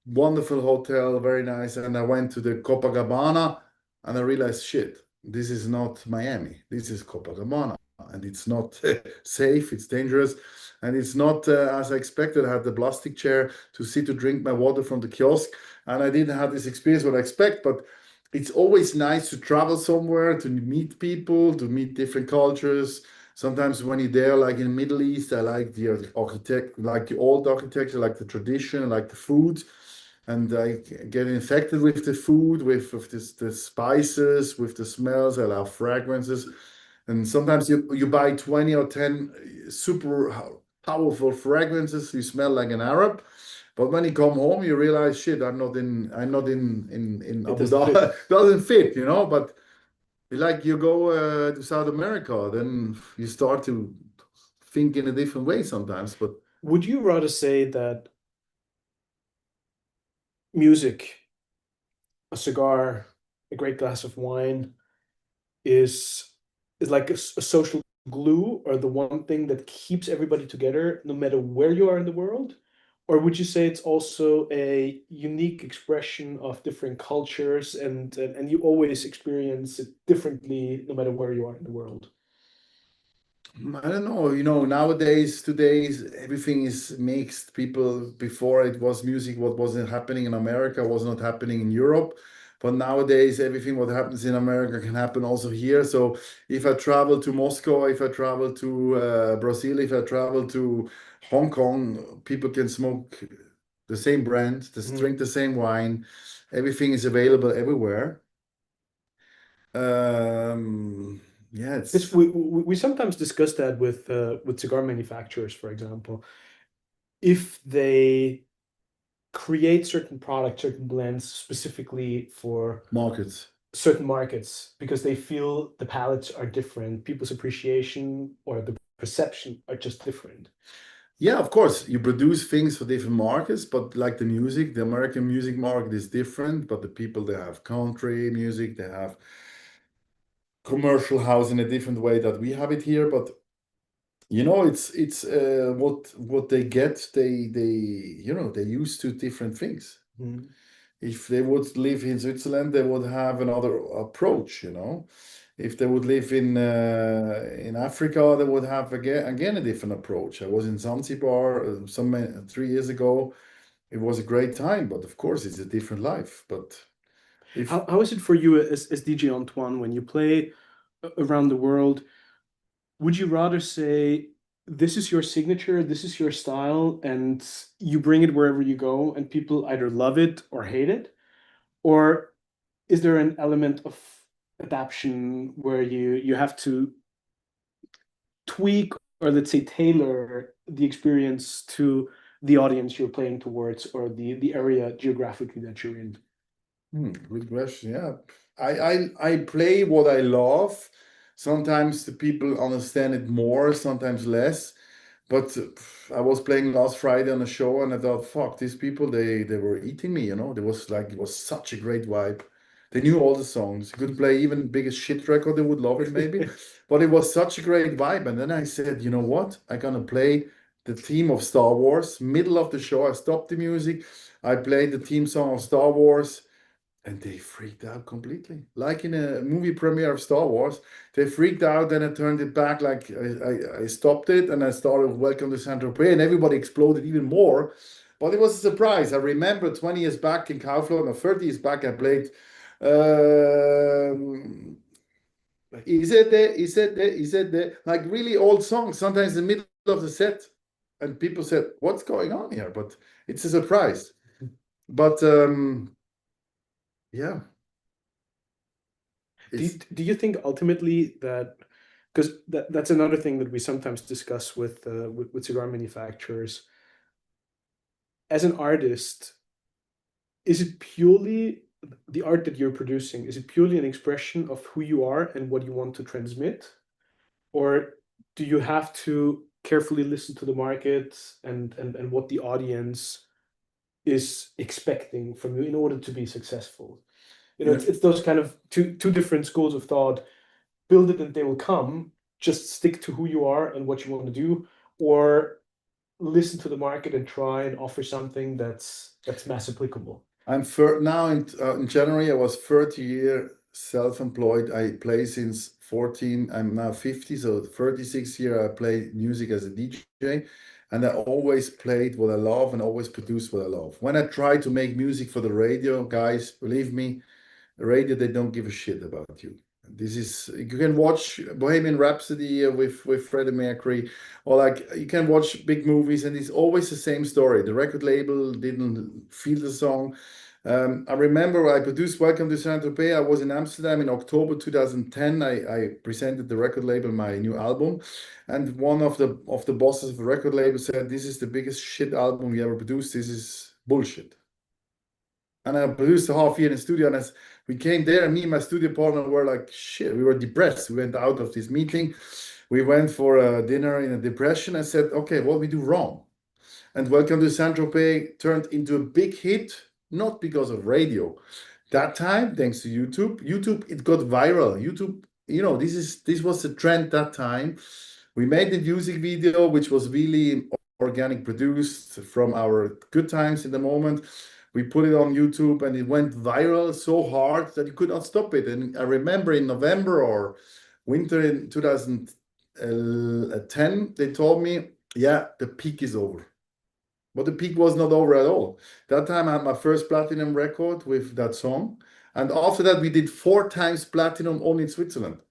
wonderful hotel, very nice, and I went to the Copacabana, and I realized, shit, this is not Miami. This is Copacabana, and it's not safe. It's dangerous. And it's not as I expected. I had the plastic chair to sit to drink my water from the kiosk, and I didn't have this experience what I expect. But it's always nice to travel somewhere, to meet people, to meet different cultures. Sometimes when you're there, like in the Middle East, I like the architect, like the old architecture, like the tradition, like the food, and I get infected with the food, with this, the spices, with the smells. I love fragrances, and sometimes you buy 20 or 10 super powerful fragrances. You smell like an Arab, but when you come home, you realize, shit, I'm not in It Abu doesn't Dhabi. fit. Doesn't fit, you know. But like you go to South America, then you start to think in a different way sometimes. But Would you rather say that music, a cigar, a great glass of wine is like a social glue, or the one thing that keeps everybody together no matter where you are in the world? Or would you say it's also a unique expression of different cultures, and you always experience it differently no matter where you are in the world? I don't know, nowadays, today's everything is mixed. People before it was music, what wasn't happening in America was not happening in Europe. But nowadays, everything what happens in America can happen also here. So if I travel to Moscow, if I travel to Brazil, if I travel to Hong Kong, people can smoke the same brand, just Mhm. drink the same wine. Everything is available everywhere. Yeah, This it's we sometimes discuss that with cigar manufacturers, for example, if they create certain products, certain blends specifically for markets. certain markets because they feel the palettes are different, people's appreciation or the perception are just different. Yeah, of course, you produce things for different markets, but like the music, the American music market is different. But the people, they have country music, they have commercial house in a different way that we have it here. But it's what they get. They're used to different things. Mhm. If they would live in Switzerland, they would have another approach. If they would live in Africa, they would have again a different approach. I was in Zanzibar 3 years ago. It was a great time, but of course, it's a different life. But if How is it for you as DJ Antoine when you play around the world? Would you rather say this is your signature, this is your style, and you bring it wherever you go, and people either love it or hate it? Or is there an element of adaptation where you have to tweak, or let's say tailor the experience to the audience you're playing towards, or the area geographically that you're in? Good question. Yeah, I play what I love. Sometimes the people understand it more, sometimes less. But I was playing last Friday on a show, and I thought, fuck, these people, they were eating me. There was like it was such a great vibe. They knew all the songs. You could play even biggest shit record, they would love it maybe. But it was such a great vibe. And then I said, you know what? I'm gonna play the theme of Star Wars. Middle of the show, I stopped the music. I played the theme song of Star Wars. And they freaked out completely. Like in a movie premiere of Star Wars, they freaked out. Then I turned it back, like I stopped it, and I started Welcome to Saint Tropez, and everybody exploded even more. But it was a surprise. I remember 20 years back in Kaufland, or 30 years back, I played um, Is it there? Is it there? Is it there? Like really old songs, sometimes in the middle of the set. And people said, what's going on here? But it's a surprise. But yeah, it's Do you think ultimately that, because that's another thing that we sometimes discuss with cigar manufacturers, as an artist, is it purely the art that you're producing? Is it purely an expression of who you are and what you want to transmit? Or do you have to carefully listen to the market and what the audience is expecting from you in order to be successful. It's those kind of two different schools of thought. Build it and they will come. Just stick to who you are and what you want to do, or listen to the market and try and offer something that's mass applicable. I'm now in January. I was 30 year self-employed. I play since 14. I'm now 50, so 36 year I play music as a DJ, and I always played what I love and always produced what I love. When I try to make music for the radio, guys, believe me, the radio, they don't give a shit about you. This is, you can watch Bohemian Rhapsody with Freddie Mercury, or like you can watch big movies, and it's always the same story. The record label didn't feel the song. I remember I produced Welcome to Saint-Tropez. I was in Amsterdam in October 2010. I presented the record label my new album, and one of the bosses of the record label said, "This is the biggest shit album we ever produced. This is bullshit." And I produced a half year in the studio, and as we came there, and me and my studio partner were like, shit, we were depressed. We went out of this meeting. We went for a dinner in a depression. I said, okay, what we do wrong? And Welcome to Saint-Tropez turned into a big hit, not because of radio. That time, thanks to YouTube, it got viral. YouTube, this was the trend that time. We made the music video, which was really organic produced from our good times in the moment. We put it on YouTube and it went viral so hard that you could not stop it. And I remember in November or winter in 2010, they told me, yeah, the peak is over. But the peak was not over at all. That time I had my first platinum record with that song. And after that, we did 4 times platinum only in Switzerland.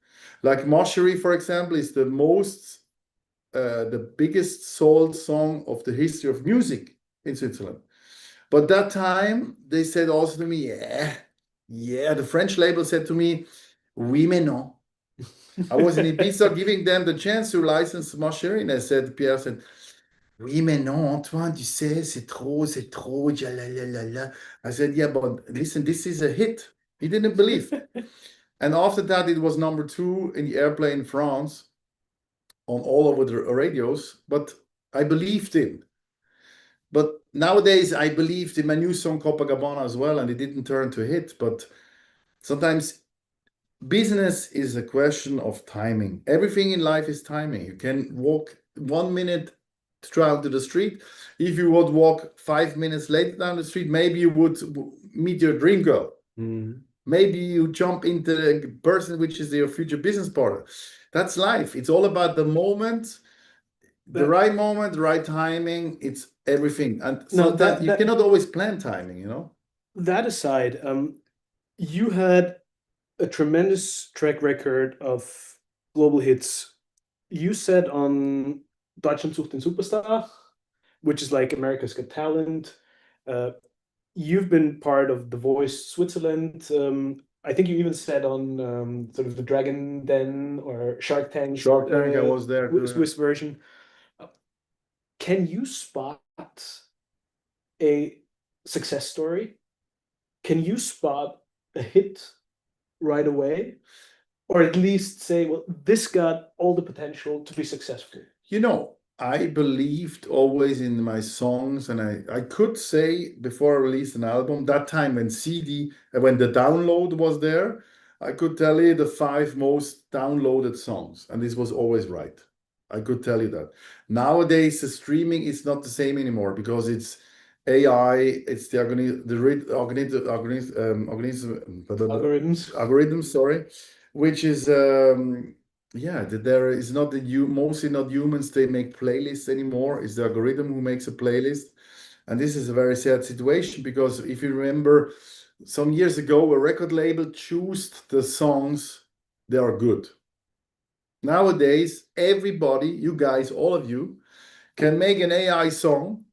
Like Cherie, for example, is the biggest sold song of the history of music in Switzerland. But that time they said also to me, yeah, the French label said to me, oui, mais non. I was in Ibiza giving them the chance to license Cherie, and Pierre said, oui, mais non, Antoine, tu sais, c'est trop, jalalala. I said, yeah, but listen, this is a hit. He didn't believe. And after that, it was number 2 in the airplane in France on all over the radios, but I believed in. But nowadays, I believed in my new song Copacabana as well, and it didn't turn to a hit. But sometimes business is a question of timing. Everything in life is timing. You can walk 1 minute to try out to the street. If you would walk 5 minutes later down the street, maybe you would meet your dream girl. Mm. Maybe you jump into the person which is your future business partner. That's life. It's all about the moment. The right moment, the right timing, it's everything. And so that you cannot always plan timing, That aside, you had a tremendous track record of global hits. You said on Deutschland sucht den Superstar, which is like America's Got Talent. You've been part of The Voice Switzerland. I think you even said on sort of the Dragon Den or Shark Tank. Shark Tank, I was there. Swiss version. Can you spot a success story? Can you spot a hit right away? Or at least say, well, this got all the potential to be successful? I believed always in my songs, and I could say before I released an album, that time when the download was there, I could tell you the 5 most downloaded songs, and this was always right. I could tell you that. Nowadays, the streaming is not the same anymore because it's AI, it's the algorithms, sorry, which is there is not mostly not humans. They make playlists anymore. It's the algorithm who makes a playlist, and this is a very sad situation because if you remember, some years ago, a record label chose the songs that are good. Nowadays, everybody, you guys, all of you, can make an AI song.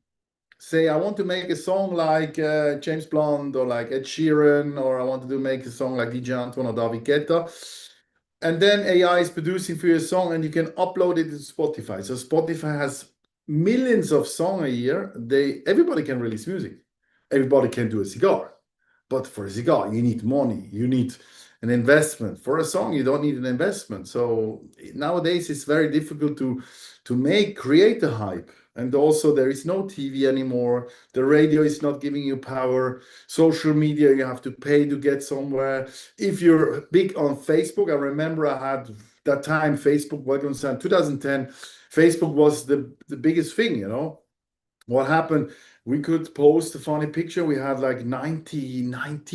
Say, I want to make a song like James Blunt or like Ed Sheeran, or I want to make a song like DJ Antoine or David Guetta. And then AI is producing for your song and you can upload it to Spotify. So Spotify has millions of songs a year. Everybody can release music. Everybody can do a cigar. But for a cigar, you need money. You need an investment. For a song, you don't need an investment. So nowadays it's very difficult to create the hype. And also there is no TV anymore. The radio is not giving you power. Social media, you have to pay to get somewhere. If you're big on Facebook, I remember I had that time Facebook, welcome to 2010, Facebook was the biggest thing, you know. What happened? We could post a funny picture. We had like 90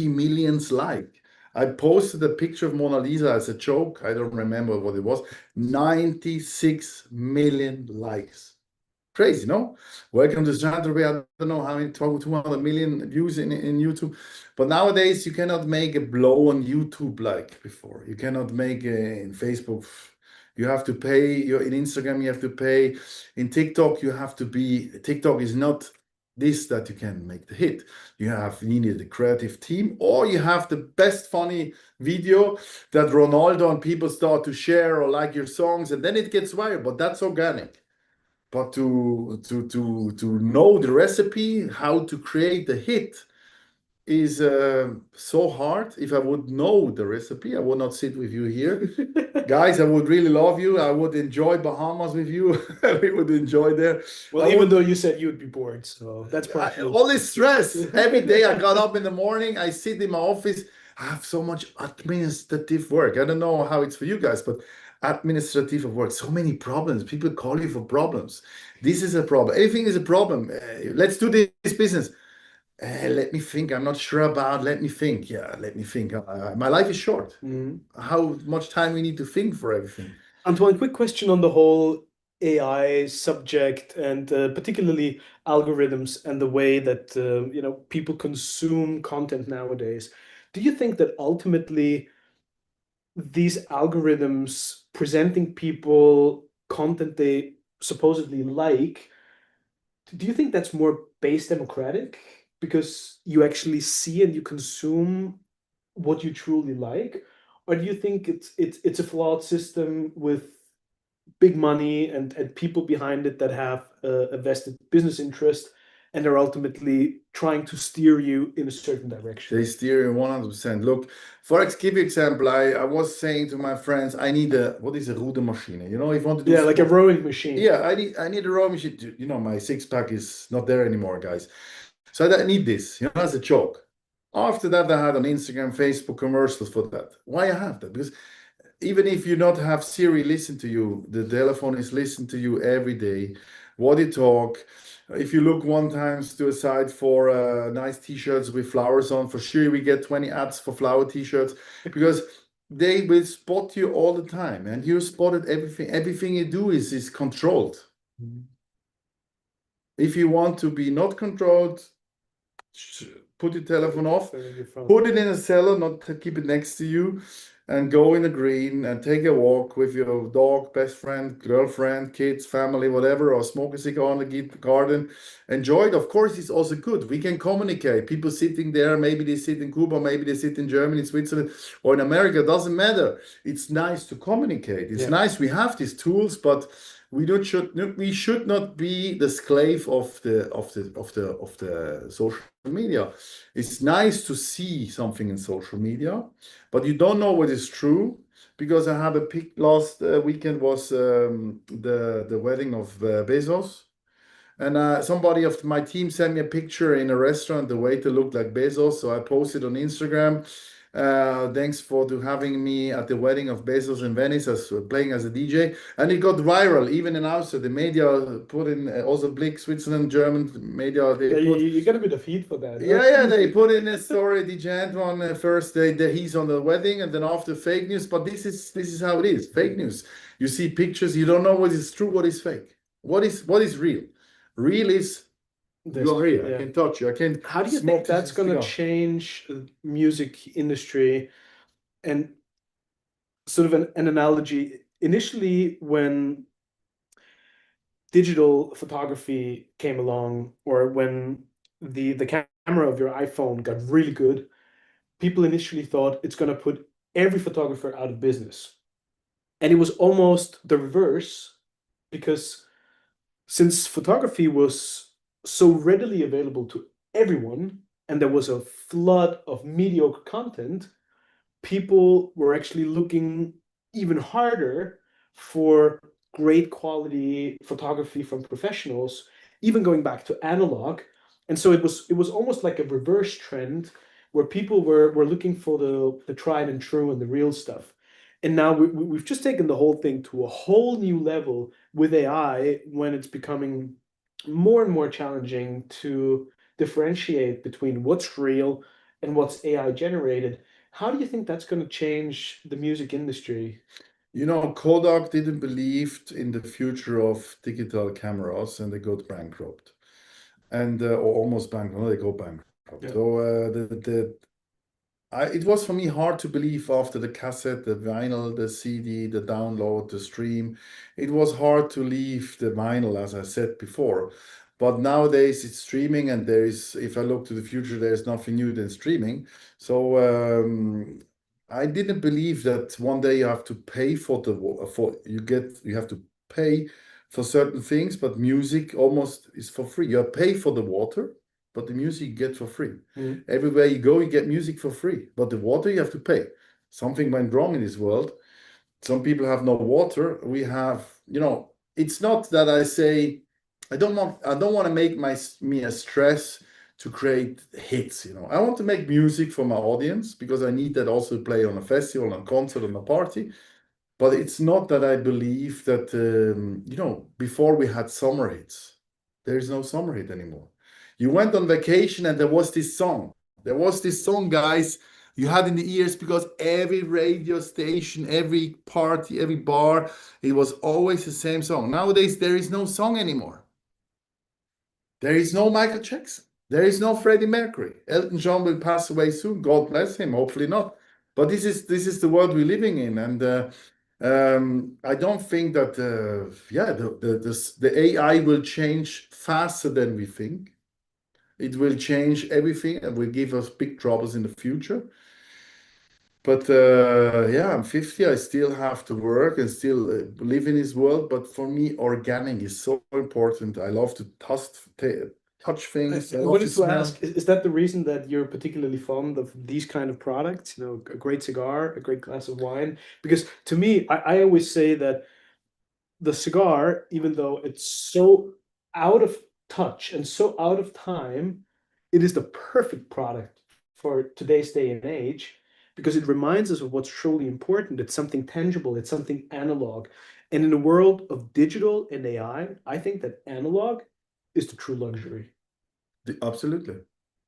millions like. I posted a picture of Mona Lisa as a joke. I don't remember what it was. 96 million likes. Crazy, no? Welcome to Tropez. I don't know how many, 200 million views in YouTube. But nowadays, you cannot make a blow on YouTube like before. You cannot make in Facebook. You have to pay. In Instagram, you have to pay. In TikTok, you have to be. TikTok is not this that you can make the hit. You need a creative team, or you have the best funny video that Ronaldo and people start to share or like your songs, and then it gets viral. But that's organic. But to know the recipe, how to create the hit is so hard. If I would know the recipe, I would not sit with you here. Guys, I would really love you. I would enjoy Bahamas with you. We would enjoy there. Well, even though you said you would be bored, so that's perfect. All this stress. Every day I got up in the morning, I sit in my office. I have so much administrative work. I don't know how it's for you guys, but administrative work, so many problems. People call you for problems. This is a problem. Everything is a problem. Let's do this business. Let me think. I'm not sure about. Let me think. Yeah, let me think. My life is short. How much time we need to think for everything? Antoine, quick question on the whole AI subject and particularly algorithms and the way that people consume content nowadays. Do you think that ultimately these algorithms presenting people content they supposedly like, do you think that's more base democratic because you actually see and you consume what you truly like? Or do you think it's a flawed system with big money and people behind it that have a vested business interest and are ultimately trying to steer you in a certain direction? They steer you 100%. Look, give you example, I was saying to my friends, I need what is a Rudermaschine? You know, if you want to do like sport, a rowing machine. Yeah, I need a rowing machine. You know, my six pack is not there anymore, guys. So I need this, you know, as a joke. After that, I had on Instagram, Facebook commercials for that. Why I have that? Because even if you not have Siri listen to you, the telephone is listening to you every day. What you talk. If you look one time to a site for nice t-shirts with flowers on, for sure we get 20 ads for flower t-shirts because they will spot you all the time and you spotted everything. Everything you do is controlled. If you want to be not controlled, put your telephone off, put it in a cellar, not to keep it next to you, and go in the green and take a walk with your dog, best friend, girlfriend, kids, family, whatever, or smoke a cigar in the garden. Enjoy it. Of course, it's also good. We can communicate. People sitting there, maybe they sit in Cuba, maybe they sit in Germany, Switzerland, or in America. Doesn't matter. It's nice to communicate. It's nice. We have these tools, but we should not be the slave of the social media. It's nice to see something in social media, but you don't know what is true because I had a pic last weekend was the wedding of Bezos. And somebody of my team sent me a picture in a restaurant. The waiter looked like Bezos, so I posted on Instagram. Thanks for having me at the wedding of Bezos in Venice, as playing as a DJ, and it got viral even in Austria. The media put in also Blick, Switzerland, German media. You got a bit of heat for that. Yeah, they put in a story. DJ Antoine first he's on the wedding, and then after fake news. But this is how it is. Fake news. You see pictures, you don't know what is true, what is fake, what is real. Real is you're here. I can touch you. I can. How do you think that's going to change the music industry? And sort of an analogy, initially when digital photography came along, or when the camera of your iPhone got really good, people initially thought it's going to put every photographer out of business. And it was almost the reverse, because since photography was so readily available to everyone and there was a flood of mediocre content, people were actually looking even harder for great quality photography from professionals, even going back to analog. And so it was almost like a reverse trend where people were looking for the tried and true and the real stuff. And now we've just taken the whole thing to a whole new level with AI, when it's becoming more and more challenging to differentiate between what's real and what's AI generated. How do you think that's going to change the music industry? You know, Kodak didn't believe in the future of digital cameras and they got bankrupt. And or almost bankrupt, no, they go bankrupt. Yeah. So it was for me hard to believe after the cassette, the vinyl, the CD, the download, the stream. It was hard to leave the vinyl, as I said before. But nowadays it's streaming, and there is, if I look to the future, there's nothing new than streaming. So I didn't believe that one day you have to pay for you have to pay for certain things, but music almost is for free. You pay for the water, but the music you get for free. Mhm. Everywhere you go, you get music for free, but the water you have to pay. Something went wrong in this world. Some people have no water. We have, it's not that I say I don't want to make me a stress to create hits. I want to make music for my audience because I need that also to play on a festival, on a concert, on a party. But it's not that I believe that, before we had summer hits. There is no summer hit anymore. You went on vacation and there was this song. There was this song, guys, you had in the ears because every radio station, every party, every bar, it was always the same song. Nowadays, there is no song anymore. There is no Michael Jackson. There is no Freddie Mercury. Elton John will pass away soon. God bless him. Hopefully not. But this is the world we're living in, and I don't think that the AI will change faster than we think. It will change everything and will give us big troubles in the future. But yeah, I'm 50. I still have to work and still live in this world. But for me, organic is so important. I love to touch things. I I love to wanted to smell. ask, is that the reason that you're particularly fond of these kind of products? A great cigar, a great glass of wine? Because to me, I always say that the cigar, even though it's so out of touch and so out of time, it is the perfect product for today's day and age because it reminds us of what's truly important. It's something tangible, it's something analog. And in a world of digital and I think that analog is the true luxury. Absolutely.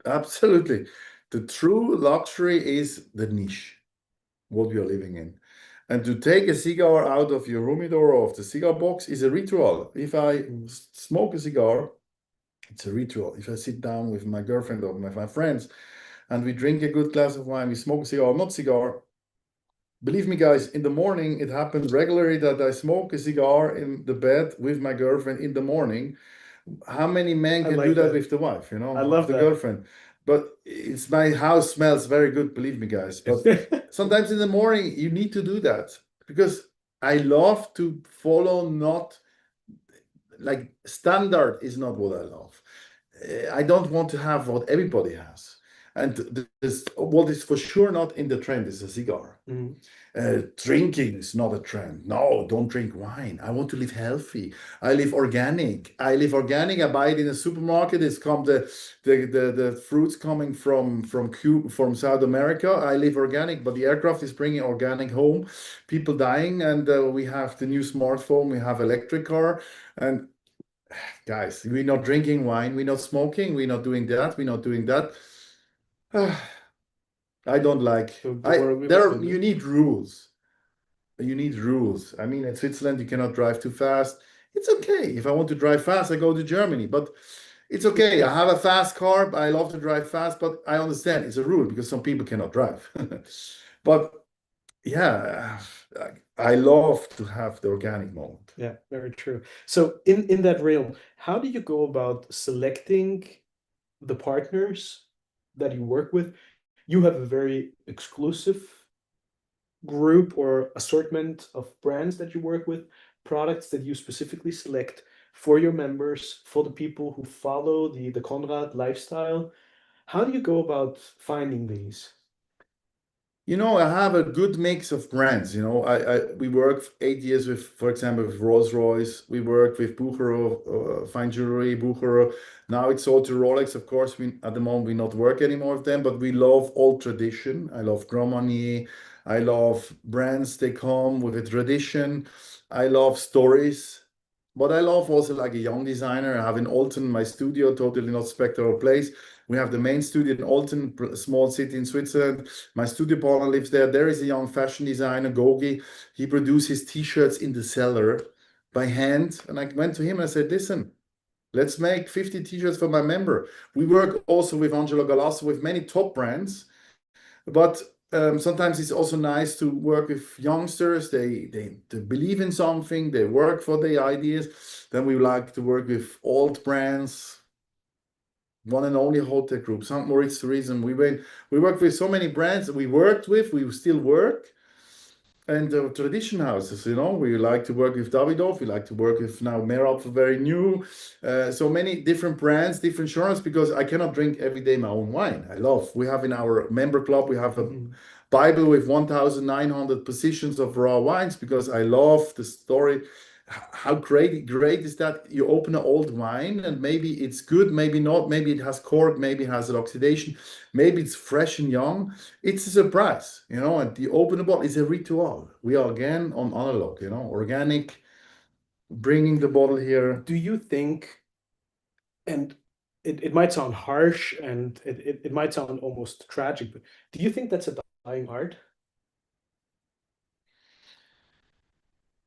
Absolutely. The true luxury is the niche, what we are living in. And to take a cigar out of your humidor or of the cigar box is a ritual. If I smoke a cigar, it's a ritual. If I sit down with my girlfriend or with my friends and we drink a good glass of wine, we smoke a cigar or not cigar, believe me, guys, in the morning, it happens regularly that I smoke a cigar in the bed with my girlfriend in the morning. How many men I can do like that that. with the wife, I with love the that. girlfriend? But it's my house smells very good, believe me, guys. But sometimes in the morning, you need to do that because I love to follow, not like standard is not what I love. I don't want to have what everybody has. And what is for sure not in the trend is a cigar. Mhm. Drinking is not a trend. No, don't drink wine. I want to live healthy. I live organic. I live organic. I buy it in a supermarket. It's come the fruits coming from Cuba, from South America. I live organic, but the aircraft is bringing organic home. People dying, and we have the new smartphone. We have electric car, and guys, we're not drinking wine. We're not smoking. We're not doing that. We're not doing that. I don't like. The world we live in. You need rules. You need rules. I mean, in Switzerland, you cannot drive too fast. It's okay. If I want to drive fast, I go to Germany. But it's okay. I have a fast car. I love to drive fast, but I understand it's a rule because some people cannot drive. But yeah, I love to have the organic moment. Yeah, very true. So in that realm, how do you go about selecting the partners that you work with? You have a very exclusive group or assortment of brands that you work with, products that you specifically select for your members, for the people who follow the Konrad lifestyle. How do you go about finding these? You know, I have a good mix of brands. You know, we worked 8 years with, for example, with Rolls-Royce. We worked with Bucherer, fine jewelry, Bucherer. Now it's sold to Rolex. Of course, we at the moment we not work anymore with them, but we love old tradition. I love Grand Marnier. I love brands. They come with a tradition. I love stories. But I love also like a young designer. I have in Olten my studio, totally not spectacular place. We have the main studio in Olten, a small city in Switzerland. My studio partner lives there. There is a young fashion designer, Gogi. He produces t-shirts in the cellar by hand. And I went to him and I said, listen, let's make 50 t-shirts for my member. We work also with Angelo Galasso, with many top brands. But sometimes it's also nice to work with youngsters. They believe in something. They work for the ideas. Then we like to work with old brands, one and only hotel group, St. Moritz Tourism. We worked with so many brands that we worked with, we still work. And tradition houses, you know, we like to work with Davidoff, we like to work with now Merab, very new. So many different brands, different genres, because I cannot drink every day my own wine. We have in our member club, we have a Bible with 1,900 positions of raw wines, because I love the story. How great is that? You open an old wine and maybe it's good, maybe not, maybe it has cork, maybe it has an oxidation, maybe it's fresh and young. It's a surprise, you know, and the open the bottle is a ritual. We are again on analog, you know, organic, bringing the bottle here. Do you think, and it might sound harsh and it might sound almost tragic, but do you think that's a dying art?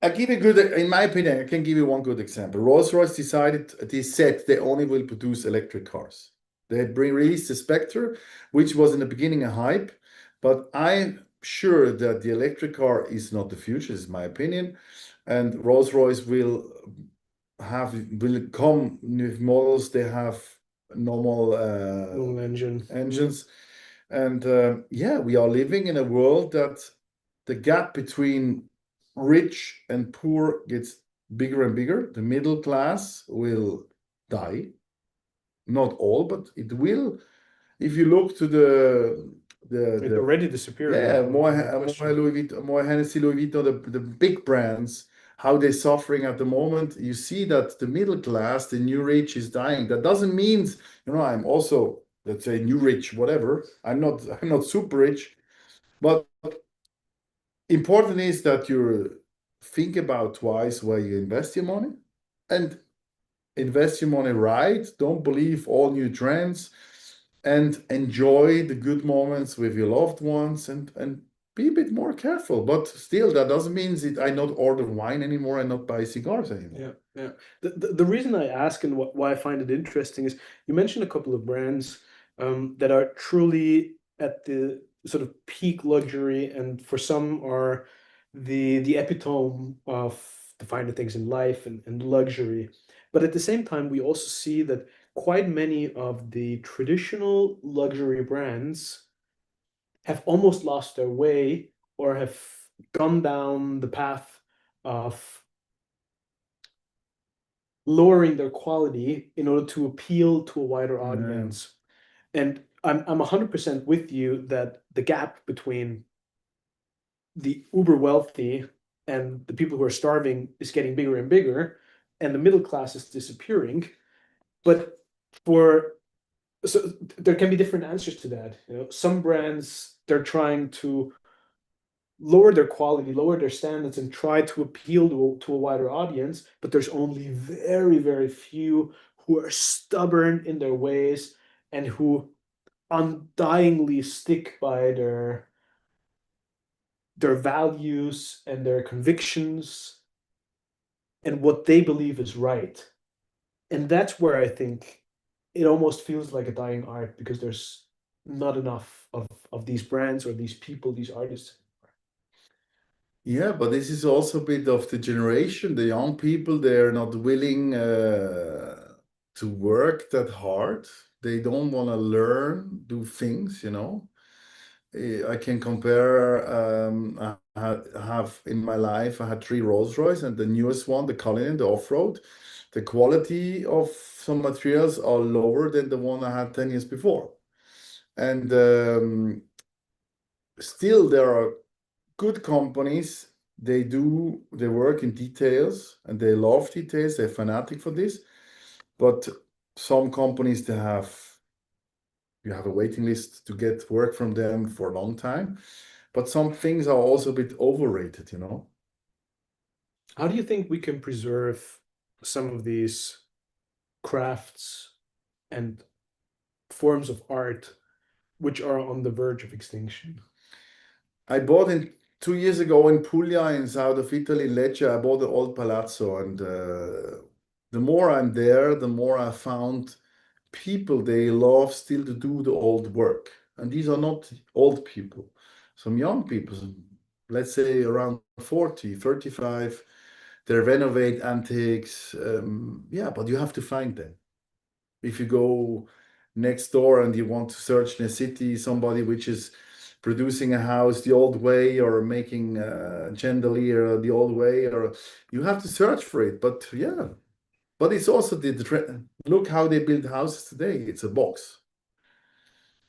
In my opinion, I can give you one good example. Rolls-Royce they said they only will produce electric cars. They released the Spectre, which was in the beginning a hype, but I'm sure that the electric car is not the future, is my opinion. And Rolls-Royce will come with models, they have normal engines. And yeah, we are living in a world that the gap between rich and poor gets bigger and bigger. The middle class will die. Not all, but it will. If you look to It's already disappearing. yeah, more Louis Vuitton, more Hennessy, Louis Vuitton, the big brands, how they're suffering at the moment. You see that the middle class, the new rich, is dying. That doesn't mean, you know, I'm also, let's say, new rich, whatever. I'm not super rich, but important is that you think about twice where you invest your money and invest your money right. Don't believe all new trends and enjoy the good moments with your loved ones and be a bit more careful. But still, that doesn't mean that I not order wine anymore and not buy cigars anymore. Yeah. The reason I ask and why I find it interesting is you mentioned a couple of brands that are truly at the sort of peak luxury, and for some are the epitome of the finer things in life and luxury. But at the same time, we also see that quite many of the traditional luxury brands have almost lost their way or have gone down the path of lowering their quality in order to appeal to a wider audience. And I'm 100% with you that the gap between the uber wealthy and the people who are starving is getting bigger and bigger, and the middle class is disappearing. But so there can be different answers to that. You know, some brands, they're trying to lower their quality, lower their standards, and try to appeal to a wider audience, but there's only very, very few who are stubborn in their ways and who undyingly stick by their values and their convictions and what they believe is right. And that's where I think it almost feels like a dying art, because there's not enough of these brands or these people, these artists. Yeah, but this is also a bit of the generation. The young people, they're not willing to work that hard. They don't want to learn, do things, you know. I can compare, I have in my life, I had 3 Rolls-Royce, and the newest one, the Cullinan, the off-road, the quality of some materials are lower than the one I had 10 years before. And still there are good companies. They work in details and they love details. They're fanatic for this. But some companies, you have a waiting list to get work from them for a long time. But some things are also a bit overrated, you know. How do you think we can preserve some of these crafts and forms of art which are on the verge of extinction? I bought 2 years ago in Puglia in south of Italy, Lecce, I bought the old palazzo. And the more I'm there, the more I found people, they love still to do the old work. And these are not old people, some young people, let's say around 40, 35. They renovate antiques. Yeah, but you have to find them. If you go next door and you want to search in a city, somebody which is producing a house the old way or making a chandelier the old way, or you have to search for it. But yeah, but it's also look how they build houses today. It's a box.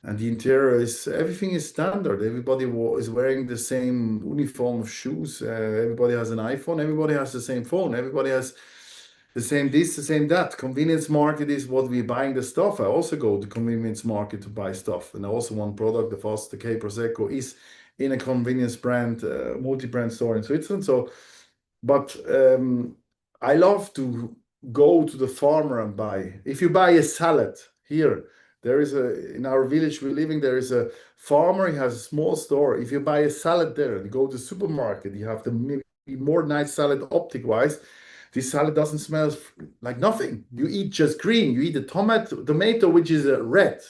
And the interior everything is standard. Everybody is wearing the same uniform of shoes. Everybody has an iPhone. Everybody has the same phone. Everybody has the same this, the same that. Convenience market is what we're buying the stuff. I also go to convenience market to buy stuff. And also one product, the Foster K Prosecco, is in a convenience brand, multi-brand store in Switzerland. So, but I love to go to the farmer and buy. If you buy a salad here, in our village we're living, there is a farmer, he has a small store. If you buy a salad there and you go to the supermarket, you have the maybe more nice salad optic wise. This salad doesn't smell like nothing. You eat just green. You eat a tomato which is red.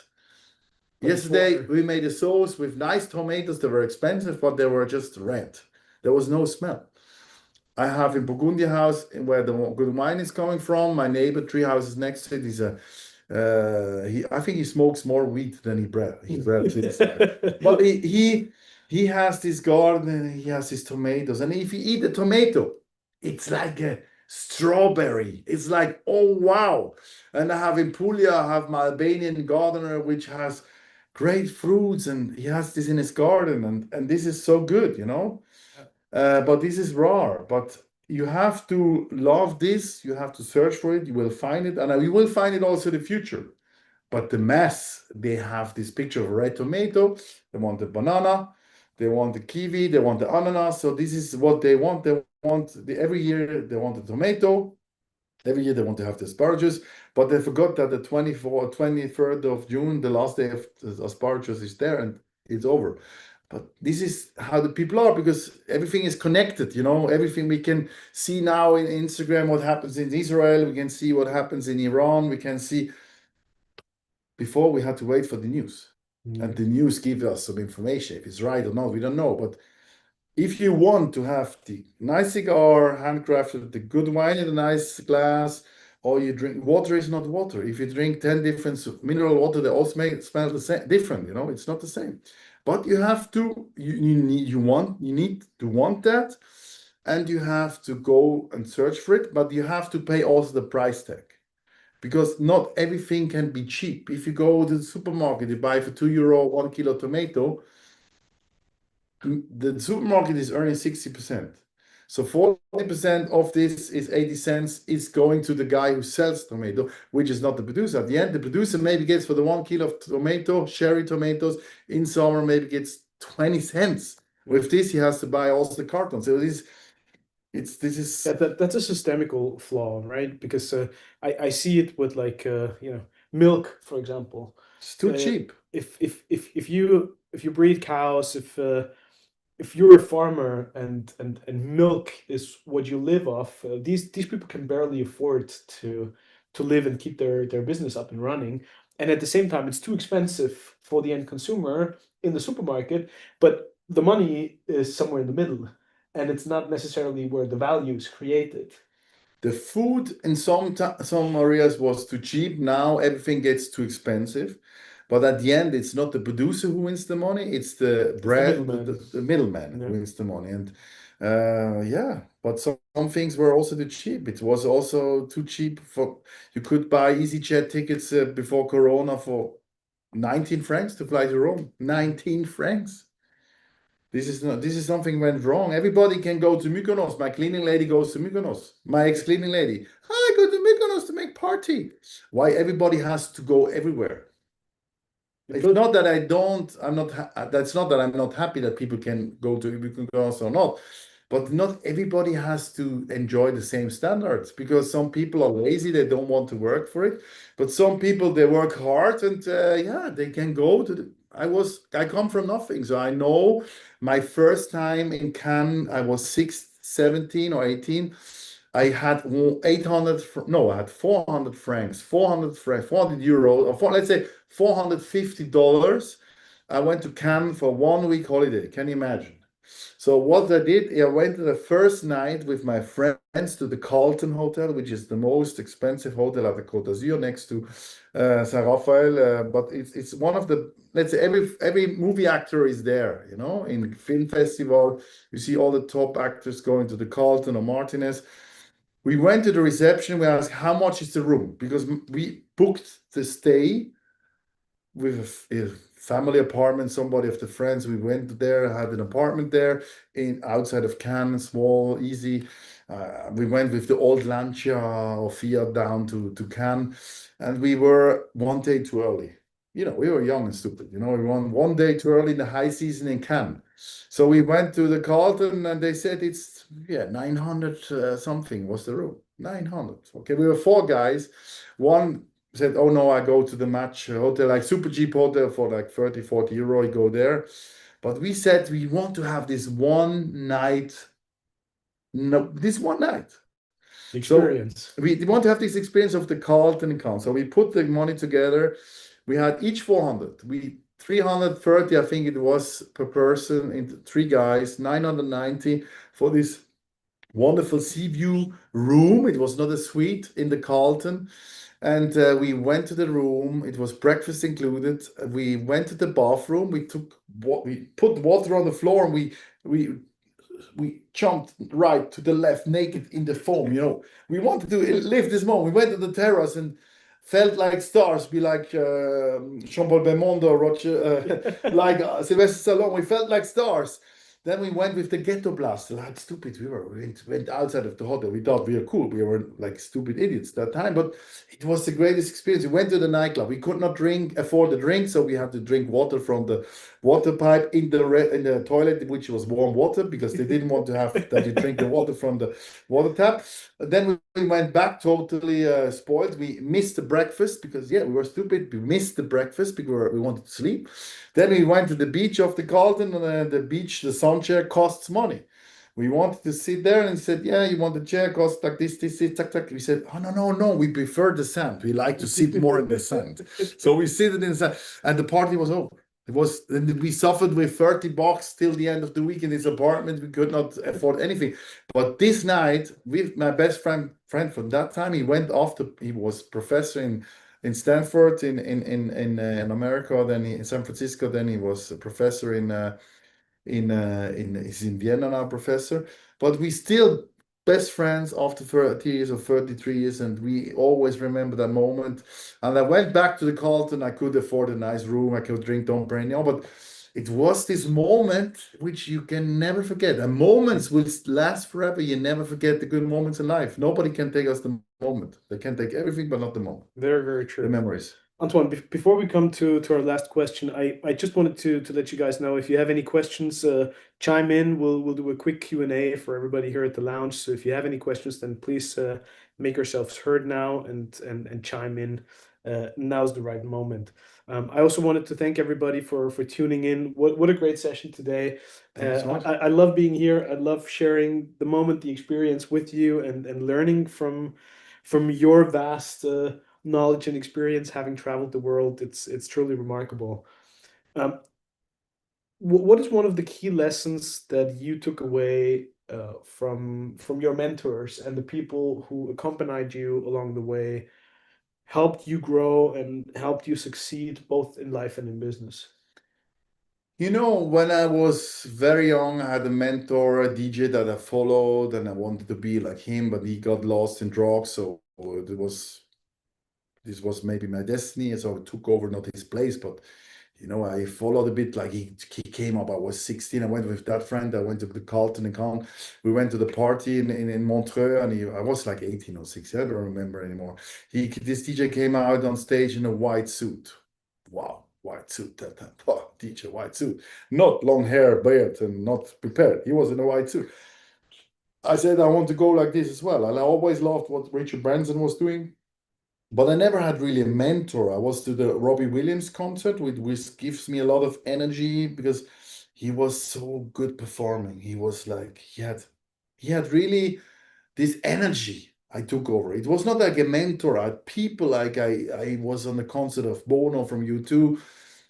Yesterday we made a sauce with nice tomatoes. They were expensive, but they were just red. There was no smell. I have in Burgundia house where the good wine is coming from. My neighbor, 3 houses next to it, is I think he smokes more weed than he breathes inside. But he has this garden and he has his tomatoes. And if you eat a tomato, it's like a strawberry. It's like, oh wow. And I have in Puglia, I have my Albanian gardener, which has great fruits, and he has this in his garden, and this is so good, you know. But this is raw. But you have to love this. You have to search for it. You will find it, and you will find it also in the future. But the mass, they have this picture of a red tomato. They want the banana. They want the kiwi. They want the ananas. So this is what they want. Every year they want the tomato. Every year they want to have the asparagus. But they forgot that the 23rd of June, the last day of the asparagus, is there, and it's over. But this is how the people are, because everything is connected, you know, everything we can see now in Instagram, what happens in Israel, we can see what happens in Iran, we can see. Before we had to wait for the news. And the news gives us some information. If it's right or not, we don't know. But if you want to have the nice cigar, handcrafted, the good wine in a nice glass, or you drink water is not water. If you drink 10 different mineral water, they all smell the same, different, you know, it's not the same. But you have to, you need to want that, and you have to go and search for it, but you have to pay also the price tag. Because not everything can be cheap. If you go to the supermarket, you buy for €2 1 kilo tomato, the supermarket is earning 60%. So 40% of this is 80 cents is going to the guy who sells tomato, which is not the producer. At the end, the producer maybe gets for the 1 kilo of tomato, cherry tomatoes in summer, maybe gets 20 cents. With this, he has to buy also the carton. So this is that's a systemical flaw, right? Because I see it with like milk, for example. It's too cheap. If you breed cows, if you're a farmer and milk is what you live off, these people can barely afford to live and keep their business up and running. And at the same time, it's too expensive for the end consumer in the supermarket, but the money is somewhere in the middle, and it's not necessarily where the value is created. The food in some areas was too cheap. Now everything gets too expensive. But at the end, it's not the producer who wins the money, it's the middleman who wins the money. And yeah, but some things were also too cheap. It was also too cheap you could buy EasyJet tickets before Corona for 19 francs to fly to Rome. 19 francs. This is not. This is something went wrong. Everybody can go to Mykonos. My cleaning lady goes to Mykonos. My ex-cleaning lady, I go to Mykonos to make party. Why everybody has to go everywhere? It's not that I don't. I'm not. That's not that I'm not happy that people can go to Mykonos or not. But not everybody has to enjoy the same standards because some people are lazy, they don't want to work for it. But some people they work hard and yeah, they can go to the. I come from nothing, so I know my first time in Cannes, I was 17 or 18. I had 800, no, I had 400 francs, 400 francs, 400 euros, or let's say $450. I went to Cannes for 1 week holiday. Can you imagine? So what I did, I went to the first night with my friends to the Carlton Hotel, which is the most expensive hotel at the Côte d'Azur next to Saint Raphael. But it's one of the, let's say every movie actor is there, you know, in film festival. You see all the top actors going to the Carlton or Martinez. We went to the reception. We asked, how much is the room? Because we booked the stay with a family apartment, somebody of the friends. We went there, had an apartment there in outside of Cannes, small, easy. We went with the old Lancia or Fiat down to Cannes, and we were 1 day too early. You know, we were young and stupid. You know, we went 1 day too early in the high season in Cannes. So we went to the Carlton, and they said it's 900 something was the room. 900. Okay, we were four guys. One said, oh no, I go to the match hotel, like super cheap hotel for like 30, 40 euro, I go there. But we said we want to have this one night, no, this one night. Experience. So we want to have this experience of the Carlton account. So we put the money together. We had each 400. We 330, I think it was per person, in three guys, 990 for this wonderful sea view room. It was not a suite in the Carlton. And we went to the room. It was breakfast included. We went to the bathroom. We put water on the floor, and we jumped right to the left, naked in the foam. You know, we wanted to live this moment. We went to the terrace and felt like stars, be like Jean-Paul Belmondo, Roger, like Sylvester Stallone. We felt like stars. Then we went with the ghetto blaster, like stupid. We went outside of the hotel. We thought we were cool. We were like stupid idiots that time, but it was the greatest experience. We went to the nightclub. We could not afford a drink, so we had to drink water from the water pipe in the toilet, which was warm water because they didn't want to have that you drink the water from the water tap. Then we went back totally spoiled. We missed the breakfast because we were stupid. We missed the breakfast because we wanted to sleep. Then we went to the beach of the Carlton, and the beach, the sun chair costs money. We wanted to sit there, and he said, yeah, you want the chair, cost like this, tack, tack. We said, oh, no, we prefer the sand. We like to sit more in the sand. So we sit in the sand, and the party was over. We suffered with $30 till the end of the week in this apartment. We could not afford anything. But this night, with my best friend from that time, he went off he was professor in Stanford in America, then in San Francisco, then he was a professor he's in Vienna now, professor. But we still best friends after 30 years or 33 years, and we always remember that moment. And I went back to the Carlton. I could afford a nice room. I could drink Dom Perignon, but it was this moment which you can never forget. And moments will last forever. You never forget the good moments in life. Nobody can take us the moment. They can take everything, but not the moment. Very, very true. The memories. Antoine, before we come to our last question, I just wanted to let you guys know if you have any questions, chime in. We'll do a quick Q&A for everybody here at the lounge. So if you have any questions, then please make yourselves heard now and chime in. Now's the right moment. I also wanted to thank everybody for tuning in. What a great session today. I love being here. I love sharing the moment, the experience with you, and learning from your vast knowledge and experience, having traveled the world. It's truly remarkable. What is one of the key lessons that you took away from your mentors and the people who accompanied you along the way, helped you grow and helped you succeed both in life and in business? You know, when I was very young, I had a mentor, a DJ that I followed, and I wanted to be like him, but he got lost in drugs. So this was maybe my destiny. So I took over not his place, but I followed a bit, like he came up. I was 16. I went with that friend. I went to the Carlton and Con. We went to the party in Montreux, and I was like 18 or 16. I don't remember anymore. This DJ came out on stage in a white suit. Wow, white suit that time. Oh, DJ, white suit. Not long hair, beard, and not prepared. He was in a white suit. I said, I want to go like this as well. And I always loved what Richard Branson was doing. But I never had really a mentor. I was to the Robbie Williams concert, which gives me a lot of energy because he was so good performing. He was like, he had really this energy I took over. It was not like a mentor. I had people like I was on the concert of Bono from U2.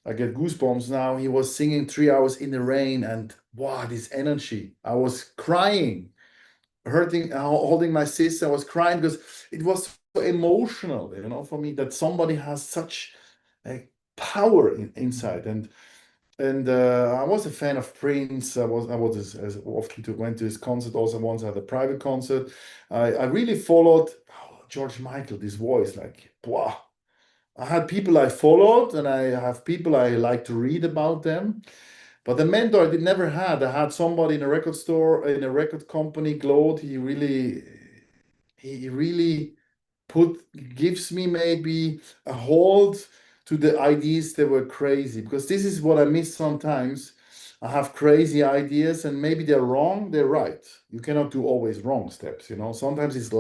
I get goosebumps now. He was singing 3 hours in the rain, and wow, this energy. I was crying, holding my sister. I was crying because it was so emotional, for me that somebody has such a power inside. And I was a fan of Prince. I was as often went to his concert. Also, once I had a private concert. I really followed George Michael. This voice, like wow. I had people I followed, and I have people I like to read about them. But the mentor I did never had. I had somebody in a record store, in a record company, Claude. He really gives me maybe a hold to the ideas that were crazy, because this is what I miss sometimes. I have crazy ideas, and maybe they're wrong, they're right. You cannot do always wrong steps. Sometimes it's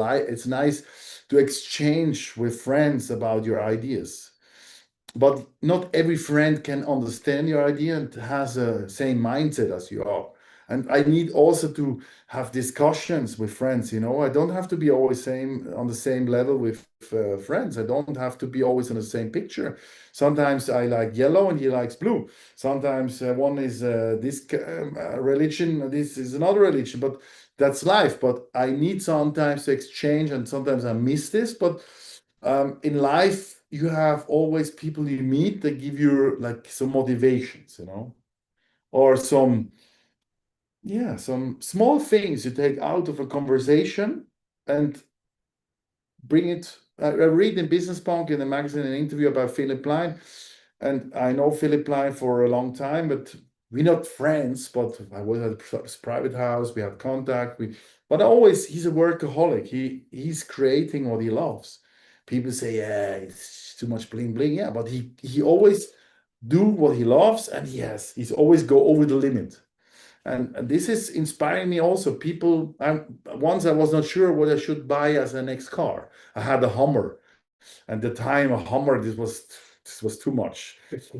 nice to exchange with friends about your ideas, but not every friend can understand your idea and has a same mindset as you are. And I need also to have discussions with friends. I don't have to be always on the same level with friends. I don't have to be always on the same picture. Sometimes I like yellow and he likes blue. Sometimes one is this religion, this is another religion, but that's life. But I need sometimes to exchange, and sometimes I miss this. But in life, you have always people you meet that give you like some motivations, or some small things you take out of a conversation and bring it. I read in Business Punk, in a magazine, an interview about Philip Line, and I know Philip Line for a long time, but we're not friends. But I was at his private house, we had contact. But always, he's a workaholic. He's creating what he loves. People say, yeah, it's too much bling bling. Yeah, but he always do what he loves, and he's always go over the limit. And this is inspiring me also. Once I was not sure what I should buy as a next car. I had a Hummer, and the time a Hummer, this was too much.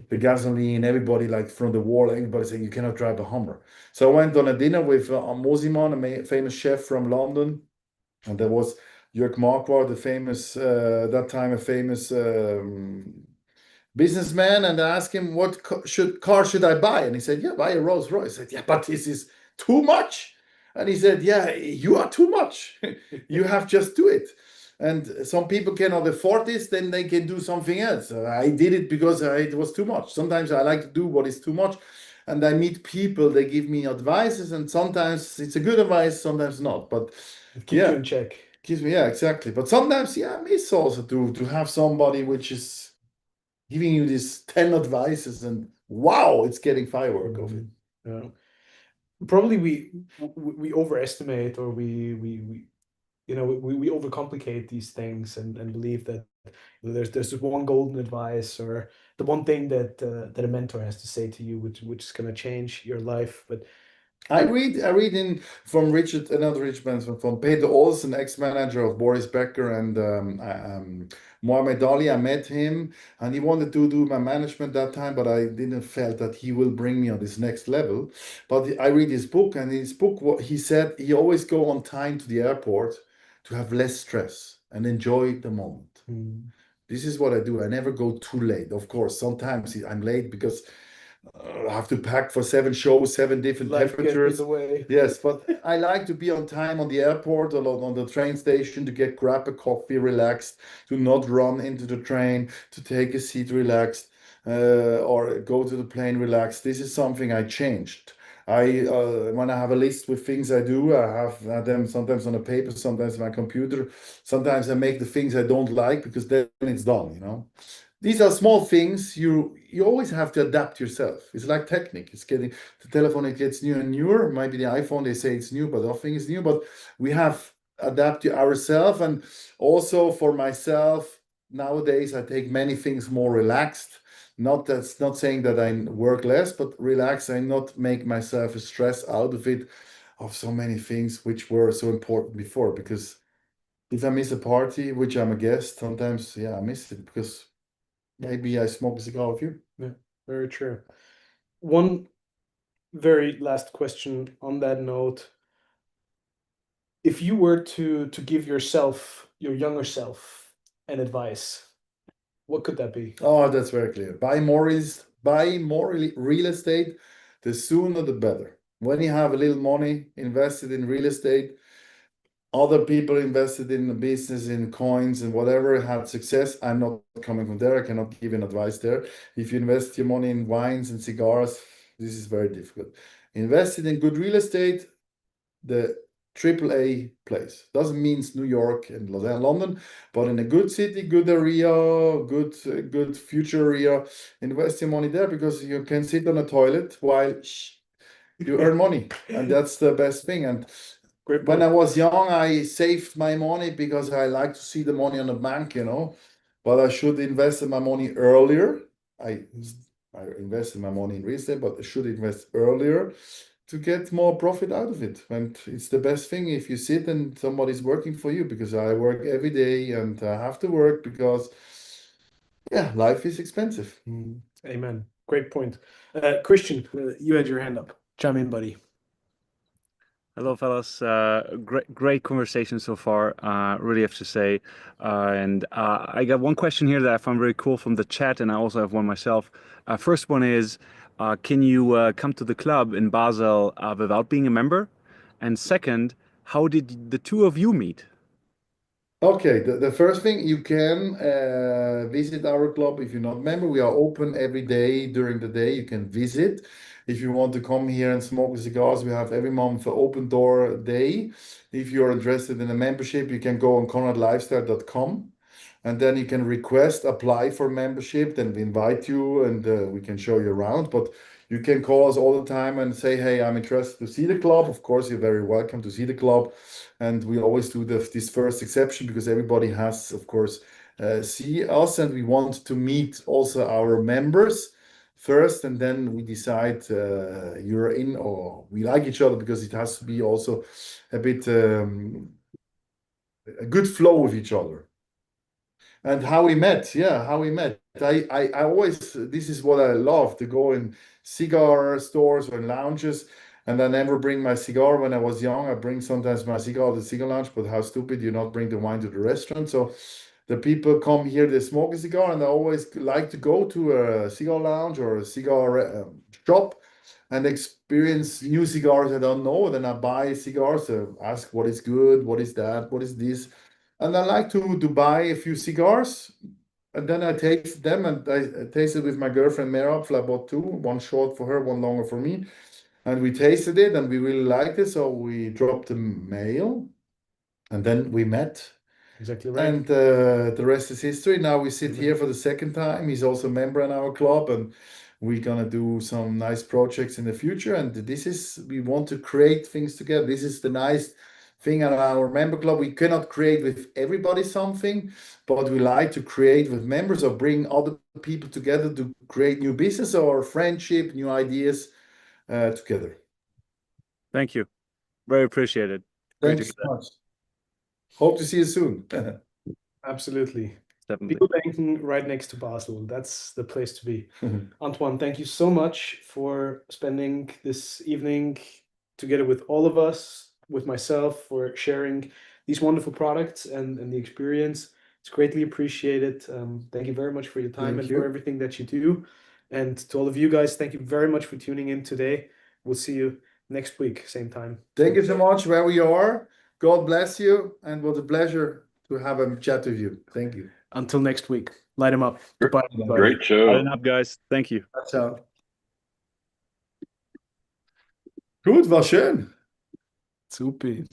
The gasoline, everybody like from the wall, everybody saying you cannot drive a Hummer. So I went on a dinner with Mosiman, a famous chef from London, and there was Jörg Marquardt, that time a famous businessman, and I asked him what car should I buy, and he said, "Yeah, buy a Rolls Royce." I said, "Yeah, but this is too much." And he said, "Yeah, you are too much. You have just do it." And some people cannot afford this, then they can do something else. I did it because it was too much. Sometimes I like to do what is too much, and I meet people, they give me advices, and sometimes it's a good advice, sometimes not. But It keeps you in check. gives me, yeah, exactly. But sometimes, I miss also to have somebody which is giving you these 10 advices, and wow, it's getting firework of it. Yeah. Probably we overestimate, or we overcomplicate these things, and believe that there's this one golden advice, or the one thing that a mentor has to say to you, which is going to change your life. But I read from another Richard Branson, from Peter Olsen, ex-manager of Boris Becker and Mohamed Ali. I met him, and he wanted to do my management that time, but I didn't felt that he will bring me on this next level. But I read his book, and in his book, what he said, he always go on time to the airport to have less stress and enjoy the moment. This is what I do. I never go too late. Of course, sometimes I'm late because I have to pack for 7 shows, 7 different life gets in temperatures. the way. Yes, but I like to be on time on the airport or on the train station, to grab a coffee, relaxed, to not run into the train, to take a seat relaxed, or go to the plane relaxed. This is something I changed. When I have a list with things I do, I have them sometimes on a paper, sometimes on my computer. Sometimes I make the things I don't like, because then it's done. these are small things. You always have to adapt yourself. It's like technique. It's getting the telephone. It gets newer and newer. Maybe the iPhone. They say it's new, but nothing is new. But we have adapt ourselves. And also for myself nowadays, I take many things more relaxed. That's not saying that I work less, but relax and not make myself a stress out of it of so many things which were so important before. Because if I miss a party, which I'm a guest, sometimes, yeah, I miss it because maybe I smoke a cigar with you. Yeah, very true. One very last question on that note. If you were to give yourself, your younger self, an advice, what could that be? Oh, that's very clear. Buy more real estate, the sooner the better. When you have a little money invested in real estate, other people invested in the business, in coins and whatever had success. I'm not coming from there. I cannot give you an advice there. If you invest your money in wines and cigars, this is very difficult. Invested in good real estate, the AAA place. Doesn't mean New York and London, but in a good city, good area, good future area, invest your money there because you can sit on a toilet while you earn money, and that's the best thing. And when I was young, I saved my money because I like to see the money on the bank, but I should invest my money earlier. I invested my money in real estate, but I should invest earlier to get more profit out of it. And it's the best thing if you sit and somebody's working for you, because I work every day and I have to work because, yeah, life is expensive. Amen. Great point. Christian, you had your hand up. Chime in, buddy. Hello, fellas. Great conversation so far. Really have to say. And I got one question here that I found very cool from the chat, and I also have one myself. First one is, can you come to the club in Basel without being a member? And second, how did the two of you meet? Okay, the first thing, you can visit our club if you're not a member. We are open every day during the day. You can visit. If you want to come here and smoke cigars, we have every month an open door day. If you're interested in a membership, you can go on konradlifestyle.com and then you can apply for membership. Then we invite you and we can show you around. But you can call us all the time and say, hey, I'm interested to see the club. Of course, you're very welcome to see the club. And we always do this first exception because everybody has, of course, see us, and we want to meet also our members first, and then we decide you're in or we like each other, because it has to be also a bit a good flow with each other. And how we met, I always, this is what I love, to go in cigar stores or in lounges, and I never bring my cigar. When I was young, I bring sometimes my cigar to the cigar lounge, but how stupid, you not bring the wine to the restaurant. So the people come here, they smoke a cigar, and I always like to go to a cigar lounge or a cigar shop and experience new cigars I don't know. Then I buy cigars, ask what is good, what is that, what is this. And I like to buy a few cigars, and then I taste them, and I tasted with my girlfriend Merapfel. I bought two, one short for her, one longer for me. And we tasted it and we really liked it. So we dropped the mail and then we met. Exactly right. And the rest is history. Now we sit here for the second time. He's also a member in our club, and we're gonna do some nice projects in the future. And we want to create things together. This is the nice thing at our member club. We cannot create with everybody something, but we like to create with members or bring other people together to create new business or friendship, new ideas together. Thank you. Very appreciated. Thanks so much. Hope to see you soon. Absolutely. Definitely. People right next to Basel. That's the place to be. Antoine, thank you so much for spending this evening together with all of us, with myself, for sharing these wonderful products and the experience. It's greatly appreciated. Thank you very much for your time and for everything that you do. And to all of you guys, thank you very much for tuning in today. We'll see you next week, same time. Thank you so much, where we are. God bless you, and it was a pleasure to have a chat with you. Thank you. Until next week. Light them up. Goodbye. Great show. Light 'em up, guys. Thank you. Ciao. Gut, war schön. Super.